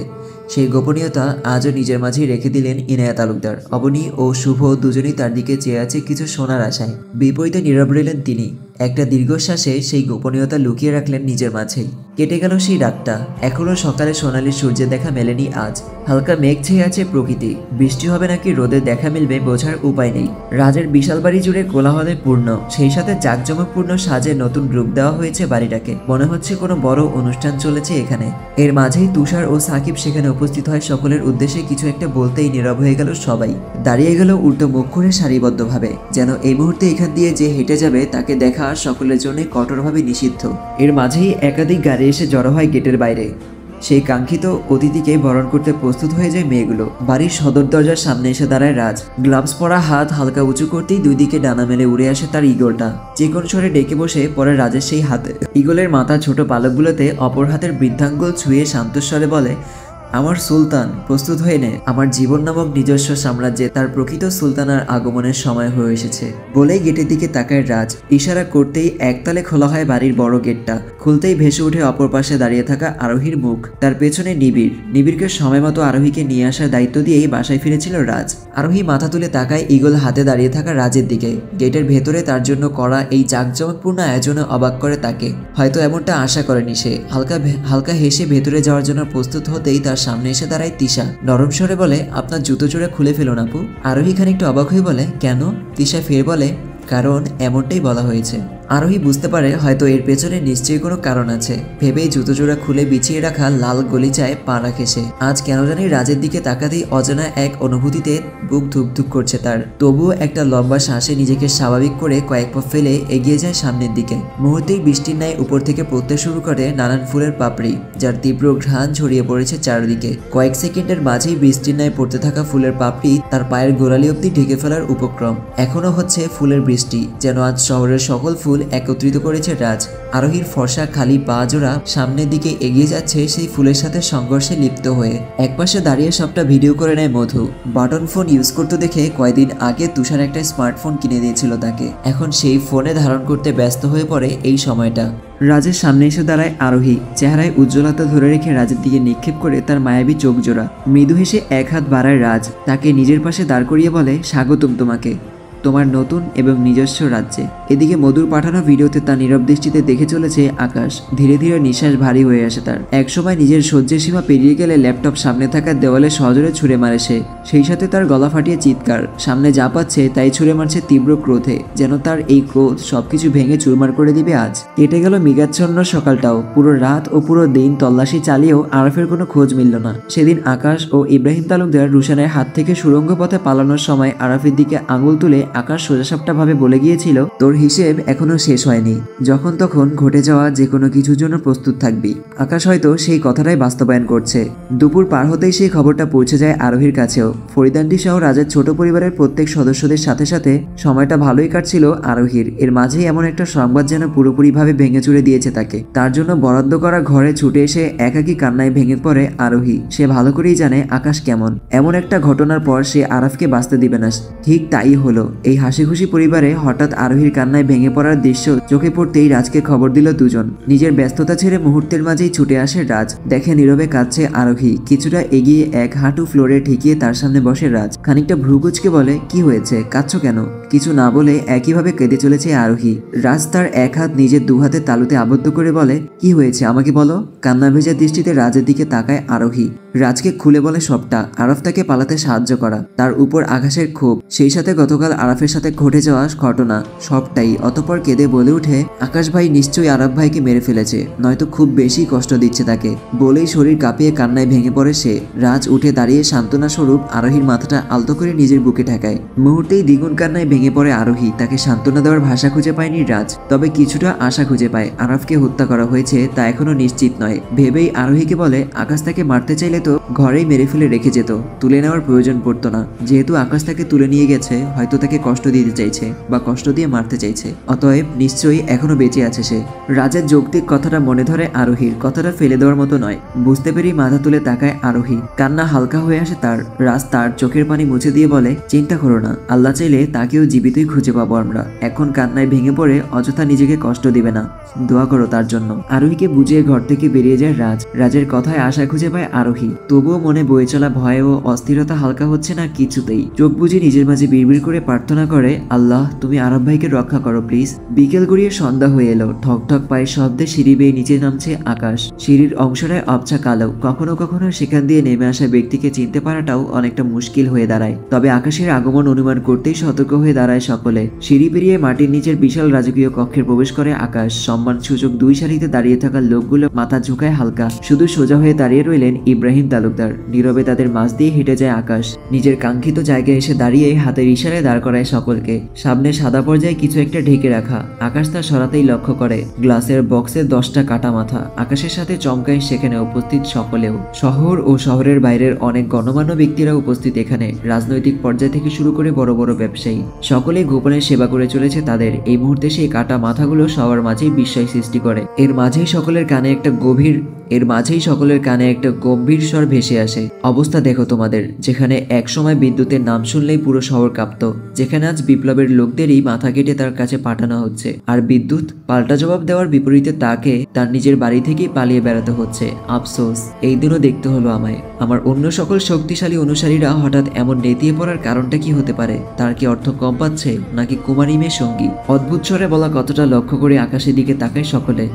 সেই গোপনীয়তা আজও নিজের মাঝেই রেখে দিলেন ইনায়া তালুকদার। অবনী ও শুভ দুজনেই তার দিকে চেয়ে আছে কিছু শোনার আশায়। বিপরীতে নীরব রইলেন তিনি। একটা দীর্ঘশ্বাসে সেই গোপনীয়তা লুকিয়ে রাখলেন নিজের মাঝেই। কেটে গেল সেই রাতটা। এখনো সকালে সোনালি সূর্যের দেখা মেলেনি আজ। হালকা মেঘ ছেয়ে আছে প্রকৃতি। বৃষ্টি হবে নাকি রোদের দেখা মিলবে বোঝার উপায় নেই। রাজের বিশাল বাড়ি জুড়ে কোলাহলে পূর্ণ, সেই সাথে জাঁকজমকপূর্ণ সাজে নতুন রূপ দেওয়া হয়েছে বাড়িটাকে। মনে হচ্ছে কোনো বড় অনুষ্ঠান চলেছে এখানে। এর মাঝেই তুষার ও সাকিব সেখানে উপস্থিত হয়। সকলের উদ্দেশ্যে কিছু একটা বলতেই নীরব হয়ে গেল সবাই। দাঁড়িয়ে গেল উল্টো মুখ করে সারিবদ্ধভাবে, যেন এই মুহূর্তে এখান দিয়ে যে হেঁটে যাবে তাকে দেখা সকলের জন্য কঠোরভাবে নিষিদ্ধ। এর মাঝেই একাধিক গাড়ি এসে জড়ো হয় গেটের বাইরে। সেই কাঙ্ক্ষিত অতিথিকে বরণ করতে প্রস্তুত হয়ে যায় মেয়েগুলো। বাড়ির সদর দরজার সামনে এসে দাঁড়ায় রাজ। গ্লাভস পরা হাত হালকা উঁচু করতেই দুই দিকে ডানা মেলে উড়ে আসে তার ঈগলটা। চিকন স্বরে ডেকে বসে পরে রাজের সেই হাতে। ঈগলের মাথা ছোট পালকগুলোতে অপর হাতের বৃদ্ধাঙ্গুল ছুঁয়ে শান্তস্বরে বলে, আমার সুলতান, প্রস্তুত হয়ে নে। আমার জীবন নামক নিজস্ব সাম্রাজ্যে তার প্রকৃত সুলতানার আগমনের সময় হয়ে এসেছে। বলেই গেটের দিকে তাকায় রাজ। ইশারা করতেই একতালে খোলা হয় বাড়ির বড় গেটটা। খুলতেই ভেসে ওঠে অপর পাশে দাঁড়িয়ে থাকা আরোহীর মুখ। তার পেছনে নিবিড়। নিবিড়কে সময় মতো আরোহীকে নিয়ে আসার দায়িত্ব দিয়েই বাসায় ফিরেছিল রাজ। আরোহী মাথা তুলে তাকায় ঈগল হাতে দাঁড়িয়ে থাকা রাজের দিকে। গেটের ভেতরে তার জন্য করা এই জাঁকজমকপূর্ণ আয়োজনে অবাক করে তাকে। হয়তো এমনটা আশা করেনি সে। হালকা হেসে ভেতরে যাওয়ার জন্য প্রস্তুত হতেই তার সামনে এসে দাঁড়ায় তিশা। নরম স্বরে বলে, আপনার জুতো জোড়া খুলে ফেলুন আপু। আরোহী খানিকটা অবাক হয়ে বলে, কেন? তিশা ফের বলে, কারণ এমনটাই বলা হয়েছে। আরোহী বুঝতে পারে হয়তো এর পেছনে নিশ্চয়ই কোনো কারণ আছে। ভেবেই জুতো জোড়া খুলে বিছিয়ে রাখা লাল গলিচায় পা রাখে সে। আজ কেন জানি রাজের দিকে তাকাতেই অজানা এক অনুভূতিতে বুক ধুকধুক করছে তার। তবুও একটা লম্বা শ্বাসে নিজেকে স্বাভাবিক করে কয়েক পা ফেলে এগিয়ে যায় সামনের দিকে। মুহূর্তেই বৃষ্টির ন্যায় উপর থেকে পড়তে শুরু করে নানান ফুলের পাপড়ি, যার তীব্র ঘ্রাণ ছড়িয়ে পড়েছে চারদিকে। কয়েক সেকেন্ডের মাঝেই বৃষ্টির ন্যায় পড়তে থাকা ফুলের পাপড়ি তার পায়ের গোড়ালি অব্দি ঢেকে ফেলার উপক্রম। এখনো হচ্ছে ফুলের বৃষ্টি, যেন আজ শহরের সকল ফুল একত্রিত করেছে রাজ। আরোহীর ফর্সা খালি পা জোড়া সামনের দিকে এগিয়ে যাচ্ছে সেই ফুলের সাথে সংঘর্ষে লিপ্ত হয়ে। একপাশে দাঁড়িয়ে সবটা ভিডিও করে নেয় মধু। বাটন ফোন ইউজ করতে দেখে কয়েকদিন আগে তুষার একটা স্মার্টফোন কিনে দিয়েছিল তাকে। এখন সেই ফোনে ধারণ করতে ব্যস্ত হয়ে পড়ে এই সময়টা। রাজের সামনে এসে দাঁড়ায় আরোহী। চেহারায় উজ্জ্বলতা ধরে রেখে রাজের দিকে নিক্ষেপ করে তার মায়াবী চোখ জোড়া। মৃদু হেসে এক হাত বাড়ায় রাজ। তাকে নিজের পাশে দাঁড় করিয়ে বলে, স্বাগতম তোমাকে তোমার নতুন এবং নিজস্ব রাজ্যে। এদিকে মধুর পাঠানো ভিডিওতে তার নীরব দৃষ্টিতে দেখে চলেছে আকাশ। ধীরে ধীরে নিঃশ্বাস ভারী হয়ে আসে তার। একসময় নিজের সহ্যের সীমা পেরিয়ে গেলে ল্যাপটপ সামনে থাকা দেওয়ালে সজোরে ছুঁড়ে মারে সে। সেই সাথে তার গলা ফাটিয়ে চিৎকার। সামনে যা পাচ্ছে তাই ছুঁড়ে মারছে তীব্র ক্রোধে, যেন তার এই ক্রোধ সবকিছু ভেঙে চুরমার করে দিবে আজ। কেটে গেল মেঘাচ্ছন্ন সকালটাও। পুরো রাত ও পুরো দিন তল্লাশি চালিয়েও আরফের কোনো খোঁজ মিলল না। সেদিন আকাশ ও ইব্রাহিম তালুকদার রুশানের হাত থেকে সুড়ঙ্গ পথে পালানোর সময় আরফের দিকে আঙুল তুলে আকাশ সোজাসাপটা ভাবে বলে গিয়েছিল, তোর হিসেব এখনো শেষ হয়নি। যখন তখন ঘটে যাওয়া যে কোনো কিছুর জন্য প্রস্তুত থাকবি। আকাশ হয়তো সেই কথাটাই বাস্তবায়ন করছে। দুপুর পার হতেই সেই খবরটা পৌঁছে যায় আরোহীর কাছেও। ফরিদান্ডি সহ রাজের ছোট পরিবারের প্রত্যেক সদস্যদের সাথে সাথে সময়টা ভালোই কাটছিল আরোহীর। এর মাঝেই এমন একটা সংবাদ যেন পুরোপুরিভাবে ভেঙে চুরে দিয়েছে তাকে। তার জন্য বরাদ্দ করা ঘরে ছুটে এসে একাকী কান্নায় ভেঙে পড়ে আরোহী। সে ভালো করেই জানে আকাশ কেমন। এমন একটা ঘটনার পর সে আরাফকে বাঁচতে দিবে না। ঠিক তাই হলো। এই হাসি খুশি পরিবারে হঠাৎ আরোহীর কান্নায় ভেঙে পড়ার দৃশ্য চোখে পড়তেই রাজকে খবর দিল দুজন। নিজের ব্যস্ততা ছেড়ে মুহূর্তের মাঝেই ছুটে আসে রাজ। দেখে নীরবে কাঁদছে আরোহী। কিছুটা এগিয়ে এক হাঁটু ফ্লোরে ঠেকিয়ে তার সামনে বসে রাজ। খানিকটা ভ্রুকুচকে বলে, কি হয়েছে, কাঁদছো কেন? কিছু না বলে একইভাবে কেঁদে চলেছে আরোহী। রাজ তার এক হাত নিজের দু হাতে তালুতে আবদ্ধ করে বলে, কি হয়েছে আমাকে বলো। কান্না ভেজা দৃষ্টিতে রাজের দিকে তাকায় আরোহী। রাজকে খুলে বলে সবটা। আরফ তাকে পালাতে সাহায্য করা, তার উপর আকাশের ক্ষোভ, সেই সাথে গতকাল আরফের সাথে ঘটে যাওয়া ঘটনা, সবটাই। অতঃপর কেঁদে বলে উঠে, আকাশ ভাই নিশ্চয়ই আরফ ভাইকে মেরে ফেলেছে, নয়তো খুব বেশি কষ্ট দিচ্ছে তাকে। বলেই শরীর কাঁপিয়ে কান্নায় ভেঙে পড়ে সে। রাজ উঠে দাঁড়িয়ে সান্ত্বনা স্বরূপ আরোহীর মাথাটা আলতো করে নিজের বুকে ঠেকায়। মুহূর্তেই দ্বিগুণ কান্নায় ভেঙে পড়ে আরোহী। তাকে সান্ত্বনা দেওয়ার ভাষা খুঁজে পায়নি রাজ, তবে কিছুটা আশা খুঁজে পায়। আরফকে হত্যা করা হয়েছে তা এখনো নিশ্চিত নয় ভেবেই আরোহীকে বলে, আকাশ তাকে মারতে চাইলে তো ঘরেই মেরে ফেলে রেখে যেত, তুলে নেওয়ার প্রয়োজন পড়তো না। যেহেতু আকাশ তাকে তুলে নিয়ে গেছে, হয়তো তাকে কষ্ট দিতে চাইছে বা কষ্ট দিয়ে মারতে চাইছে, অতএব নিশ্চয়ই এখনো বেঁচে আছে সে। রাজের যৌক্তিক কথাটা মনে ধরে আরোহীর। কথাটা ফেলে দেওয়ার মতো নয়। বুঝতে পেরেই মাথা তুলে তাকায় আরোহী। কান্না হালকা হয়ে আসে তার। রাজ তার চোখের পানি মুছে দিয়ে বলে, চিন্তা করো না, আল্লাহ চাইলে তাকেও জীবিতই খুঁজে পাবো আমরা। এখন কান্নায় ভেঙে পড়ে অযথা নিজেকে কষ্ট দিবে না, দোয়া করো তার জন্য। আরোহীকে বুঝিয়ে ঘর থেকে বেরিয়ে যায় রাজ। রাজের কথায় আশা খুঁজে পায় আরোহী। তবুও মনে বয়ে চলা ভয় ও অস্থিরতা হালকা হচ্ছে না কিছুতেই। চোখ বুঝে নিজের মাঝে বিড়বিড় করে প্রার্থনা করে, আল্লাহ তুমি আরব ভাইকে রক্ষা করো প্লিজ। বিকেল গড়িয়ে সন্ধ্যা হয়ে এলো। ঠক ঠক পায়ের শব্দে সিঁড়ি বেয়ে নিচে নামছে আকাশ। সিঁড়ির অংশটায় আবছা কালো, কখনো কখনো সেখান দিয়ে নেমে আসা ব্যক্তিকে চিনতে পারাটাও অনেকটা মুশকিল হয়ে দাঁড়ায়। তবে আকাশের আগমন অনুমান করতেই সতর্ক হয়ে দাঁড়ায় সকলে। সিঁড়ি পেরিয়ে মাটির নিচের বিশাল রাজকীয় কক্ষে প্রবেশ করে আকাশ। সম্মান সূচক দুই সারিতে দাঁড়িয়ে থাকা লোকগুলো মাথা ঝুঁকায় হালকা। শুধু সোজা হয়ে দাঁড়িয়ে রইলেন ইব্রাহিম তালুকদার। নীরবে তাদের মাঝ দিয়ে হেঁটে যায় আকাশ। নিজের কাঙ্ক্ষিত জায়গায় এসে দাঁড়িয়ে হাতের ইশারায় দাঁড় করায় সকলকে। সামনে সাদা পর্যায়ে কিছু একটা ঢেকে রাখা। আকাশ তা সরাতেই লক্ষ্য করে গ্লাসের বক্সে 10টা কাটা মাথা। আকাশের সাথে চমকায় সেখানে উপস্থিত সকলেও। শহর ও শহরের বাইরের অনেক গণ্যমান্য ব্যক্তিরা উপস্থিত এখানে। রাজনৈতিক পর্যায় থেকে শুরু করে বড় বড় ব্যবসায়ী সকলেই গোপনে সেবা করে চলেছে তাদের। এই মুহূর্তে সেই কাটা মাথাগুলো সবার মাঝেই বিস্ময় সৃষ্টি করে। এর মাঝেই সকলের কানে একটা গম্ভীর স্বর ভেসে আসে। অবস্থা দেখো তোমাদের, যেখানে একসময় বিদ্যুতের নাম শুনলেই পুরো শহর কাঁপত, যেখানে আজ বিপ্লবের লোকদেরই মাথা কেটে তার কাছে পাঠানো হচ্ছে, আর বিদ্যুৎ পাল্টা জবাব দেওয়ার বিপরীতে তাকে তার নিজের বাড়ি থেকেই পালিয়ে বেড়াতে হচ্ছে। আফসোস, এই দিনও দেখতে হলো আমায়। আমার অন্য সকল শক্তিশালী অনুসারীরা হঠাৎ এমন নেতিয়ে পড়ার কারণটা কি হতে পারে? তার কি অর্থ কম পাচ্ছে, নাকি কুমারী মেয়ে সঙ্গী? অদ্ভুত স্বরে বলা কথাটা লক্ষ্য করে আকাশের দিকে তাকায় সকলে,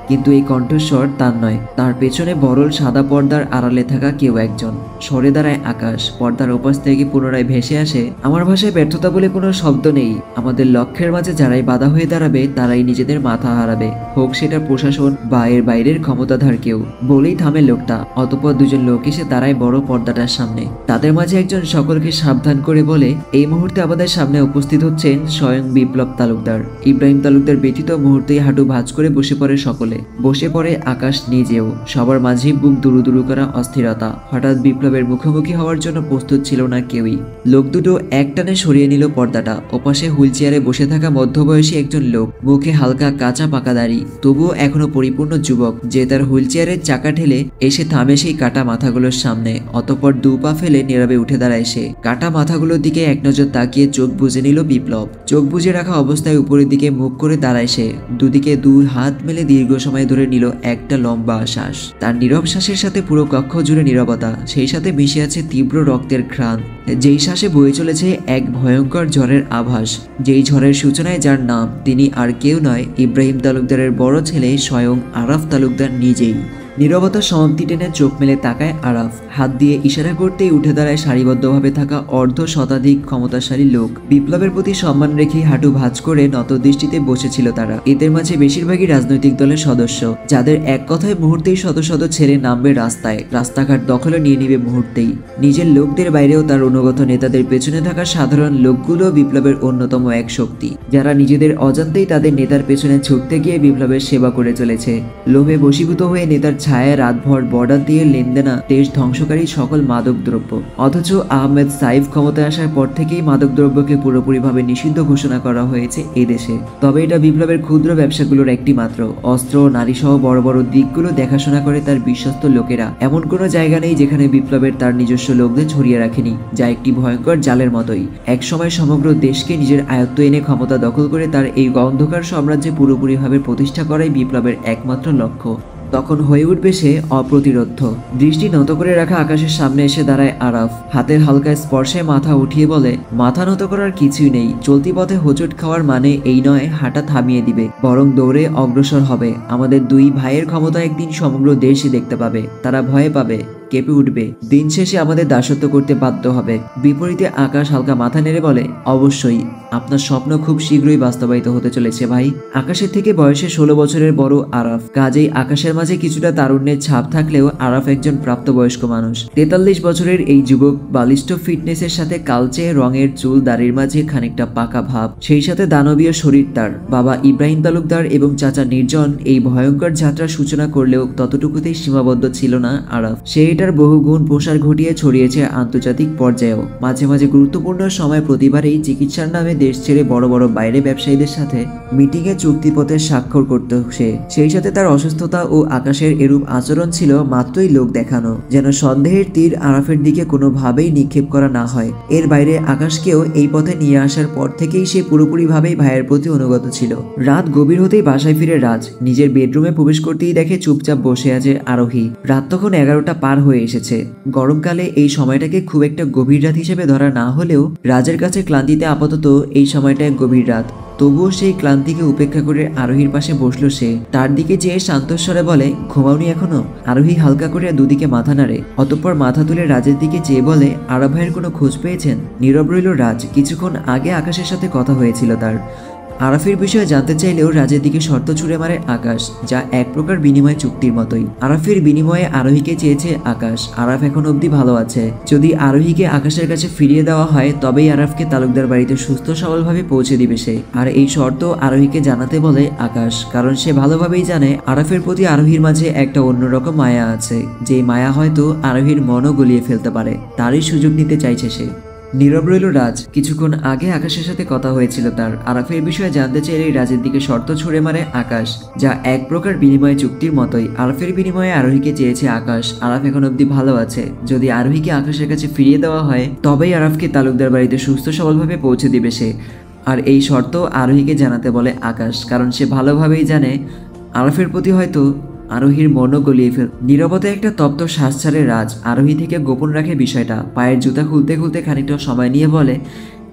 কিন্তু এই কণ্ঠস্বর তার নয়। তার পেছনে বরল সাদা পর্দার আড়ালে থাকা কেউ একজন। সরে দাঁড়ায় আকাশ। পর্দার ওপাশ থেকে পুনরায় ভেসে আসে, আমার ভাষায় ব্যর্থতা বলে কোনো শব্দ নেই। আমাদের লক্ষ্যের মাঝে যারাই বাধা হয়ে দাঁড়াবে তারাই নিজেদের মাথা হারাবে, হোক সেটা প্রশাসন বা এর বাইরের ক্ষমতাধর কেউ। বলেই থামে লোকটা। অতঃপর দুজন লোক এসে দাঁড়ায় বড় পর্দাটার সামনে। তাদের মাঝে একজন সকলকে সাবধান করে বলে, এই মুহূর্তে আমাদের সামনে উপস্থিত হচ্ছেন স্বয়ং বিপ্লব তালুকদার। ইব্রাহিম তালুকদার ব্যতীত মুহূর্তেই হাঁটু ভাঁজ করে বসে পড়ে সকলে। বসে পড়ে আকাশ নিজেও। সবার মাঝে বুক দুরু দুরু করা অস্থিরতা। হঠাৎ বিপ্লবের মুখোমুখি হওয়ার জন্য প্রস্তুত ছিল না কেউই। লোক দুটো একটানে সরিয়ে নিল পর্দাটা। ওপাশে হুইল চেয়ারে বসে থাকা মধ্যবয়সী একজন লোক, মুখে হালকা কাঁচা পাকা দাড়ি, তবুও এখনো পরিপূর্ণ যুবক, যে তার হুইল চেয়ারের চাকা ঠেলে এসে থামে সেই কাটা মাথাগুলোর সামনে। অতঃপর দু পা ফেলে নীরবে উঠে দাঁড়ায় সে। কাটা মাথাগুলোর দিকে এক নজর তাকিয়ে চোখ বুজে নিল বিপ্লব। চোখ বুজে রাখা অবস্থায় উপরের দিকে মুখ করে দাঁড়ায় সে। দুদিকে দুই হাত মেলে দীর্ঘ সময় ধরে নিল একটা লম্বা শ্বাস। তার নীরব শ্বাসের সাথে পুরো কক্ষ জুড়ে নীরবতা, সেই সাথে মিশে আছে তীব্র রক্তের ঘ্রাণ। যেই শ্বাসে বয়ে চলেছে এক ভয়ঙ্কর ঝড়ের আভাস। যেই ঝড়ের সূচনায় যার নাম, তিনি আর কেউ নয়, ইব্রাহিম তালুকদারের বড় ছেলে স্বয়ং আরাফ তালুকদার নিজেই। নীরবতার সমাপ্তি টেনে চোখ মেলে তাকায় আরাফ। হাত দিয়ে ইশারা করতেই উঠে দাঁড়ায় সারিবদ্ধভাবে থাকা অর্ধ শতাধিক ক্ষমতাশালী লোক। বিপ্লবের প্রতি সম্মান রেখে হাঁটু ভাঁজ করে নত দৃষ্টিতে বসেছিল তারা। এদের মাঝে বেশিরভাগই রাজনৈতিক দলের সদস্য, যাদের এক কথায় মুহূর্তেই শত শত ছেলে নামবে রাস্তায়, রাস্তাঘাট দখলে নিয়ে নিবে মুহূর্তেই। নিজের লোকদের বাইরেও তার অনুগত নেতাদের পেছনে থাকা সাধারণ লোকগুলো বিপ্লবের অন্যতম এক শক্তি, যারা নিজেদের অজান্তেই তাদের নেতার পেছনে ছুটতে গিয়ে বিপ্লবের সেবা করে চলেছে। লোভে বশীভূত হয়ে নেতার ছায়া রাতভর বর্ডার দিয়ে লেনদেনা দেশ ধ্বংসকারী সকল মাদক দ্রব্য। অথচ আহমেদ সাইফ ক্ষমতায় আসার পর থেকেই মাদক দ্রব্যকে পুরোপুরিভাবে নিষিদ্ধ ঘোষণা করা হয়েছে এদেশে। তবে এটা বিপ্লবের ক্ষুদ্র ব্যবসাগুলোর একটি মাত্র। অস্ত্র, নারী সহ বড় বড় দিকগুলো দেখাশোনা করে তার বিশ্বস্ত লোকেরা। এমন কোনো জায়গা নেই যেখানে বিপ্লবের তার নিজস্ব লোকদের ছড়িয়ে রাখেনি, যা একটি ভয়ঙ্কর জালের মতোই। একসময় সমগ্র দেশকে নিজের আয়ত্ত এনে ক্ষমতা দখল করে তার এই অন্ধকার সাম্রাজ্যে পুরোপুরিভাবে প্রতিষ্ঠা করাই বিপ্লবের একমাত্র লক্ষ্য। তখন হয়ে উঠবে সে অপ্রতিরোধ্য। দৃষ্টি নত করে রাখা আকাশের সামনে এসে দাঁড়ায় আরাফ। হাতের হালকা স্পর্শে মাথা উঠিয়ে বলে, মাথা নত করার কিছুই নেই। চলতি পথে হোঁচট খাওয়ার মানে এই নয় হাঁটা থামিয়ে দিবে, বরং দৌড়ে অগ্রসর হবে। আমাদের দুই ভাইয়ের ক্ষমতা একদিন সমগ্র দেশই দেখতে পাবে। তারা ভয়ে পাবে, কেঁপে উঠবে। দিন শেষে আমাদের দাসত্ব করতে বাধ্য হবে। বিপরীতে আকাশ হালকা মাথা নেড়ে বলে, অবশ্যই, আপনার স্বপ্ন খুব শীঘ্রই বাস্তবায়িত হতে চলেছে ভাই। আকাশের থেকে বয়সে 16 বছরের বড় আরাফ। কাজেই আকাশের মাঝে কিছুটা তারুণ্যের ছাপ থাকলেও আরাফ একজন প্রাপ্তবয়স্ক মানুষ। 43 বছরের এই যুবক বালিষ্ঠ ফিটনেসের সাথে কালচে রঙের চুল, দাড়ির মাঝে খানিকটা পাকা ভাব, সেই সাথে দানবীয় শরীর তার। বাবা ইব্রাহিম তালুকদার এবং চাচা নির্জন এই ভয়ঙ্কর যাত্রার সূচনা করলেও ততটুকুতেই সীমাবদ্ধ ছিল না আরাফ। সে এটার বহুগুণ প্রসার ঘটিয়ে ছড়িয়েছে আন্তর্জাতিক পর্যায়েও। মাঝে মাঝে গুরুত্বপূর্ণ সময় প্রতিবারেই চিকিৎসার নামে দেশ ছেড়ে বড় বড় বাইরে ব্যবসায়ীদের সাথে মিটিংয়ে চুক্তিপত্রে স্বাক্ষর করতে সে। সেই সাথে তার অসুস্থতা ও আকাশের এরূপ আচরণ ছিল মাত্রই লোক দেখানো, যেন সন্দেহের তীর আরাফের দিকে কোনোভাবেই নিক্ষেপ করা না হয়। এর বাইরে আকাশকেও এই পথে নিয়ে আসার পর থেকেই সে পুরোপুরিভাবেই ভাইয়ের প্রতি অনুগত ছিল। রাত গভীর হতেই বাসায় ফিরে রাজ নিজের বেডরুমে প্রবেশ করতেই দেখে চুপচাপ বসে আছে আরোহী। রাত তখন 11টা পার হয়ে এসেছে। গরমকালে এই সময়টাকে খুব একটা গভীর রাত হিসেবে ধরা না হলেও রাজের কাছে ক্লান্তিতে আপাতত এই সময়টা এক গভীর রাত। তবুও সেই ক্লান্তিকে উপেক্ষা করে আরোহীর পাশে বসলো সে। তার দিকে চেয়ে শান্তস্বরে বলে, ঘুমাওনি এখনো? আরোহী হালকা করে দুদিকে মাথা নাড়ে, অতঃপর মাথা তুলে রাজের দিকে চেয়ে বলে, আরব ভাইয়ের কোনো খোঁজ পেয়েছেন? নীরব রইল রাজ। কিছুক্ষণ আগে আকাশের সাথে কথা হয়েছিল তার। আরাফের বিষয়ে জানতে চাইলেও রাজের দিকে শর্ত ছুড়ে মারে আকাশ, যা এক প্রকার বিনিময় চুক্তির মতোই। আরাফের বিনিময়ে আরোহীকে চেয়েছে আকাশ। আরাফ এখন অবধি ভালো আছে। যদি আরোহীকে আকাশের কাছে ফিরিয়ে দেওয়া হয় তবেই আরাফকে তালুকদার বাড়িতে সুস্থ সবলভাবে পৌঁছে দিবে সে। আর এই শর্ত আরোহীকে জানাতে বলে আকাশ, কারণ সে ভালোভাবেই জানে আরাফের প্রতি আরোহীর মাঝে একটা অন্যরকম মায়া আছে, যে মায়া হয়তো আরোহীর মনও গলিয়ে ফেলতে পারে। তারই সুযোগ নিতে চাইছে সে। নীরব রইল রাজ। কিছুক্ষণ আগে আকাশের সাথে কথা হয়েছিল তার। আরাফের বিষয়ে জানতে চাইলেই রাজের দিকে শর্ত ছুড়ে মারে আকাশ, যা এক প্রকার বিনিময় চুক্তির মতোই। আরাফের বিনিময়ে আরোহীকে চেয়েছে আকাশ। আরাফ এখন অব্দি ভালো আছে। যদি আরোহীকে আকাশের কাছে ফিরিয়ে দেওয়া হয় তবেই আরাফকে তালুকদার বাড়িতে সুস্থ সবলভাবে পৌঁছে দিবে সে। আর এই শর্ত আরোহীকে জানাতে বলে আকাশ, কারণ সে ভালোভাবেই জানে আরাফের প্রতি হয়তো আরোহীর মনও গলিয়ে ফেল। নীরবতা একটা তপ্ত শ্বাস ছাড়ে রাজ। আরোহী থেকে গোপন রাখে বিষয়টা। পায়ের জুতা খুলতে খুলতে খানিকটা সময় নিয়ে বলে,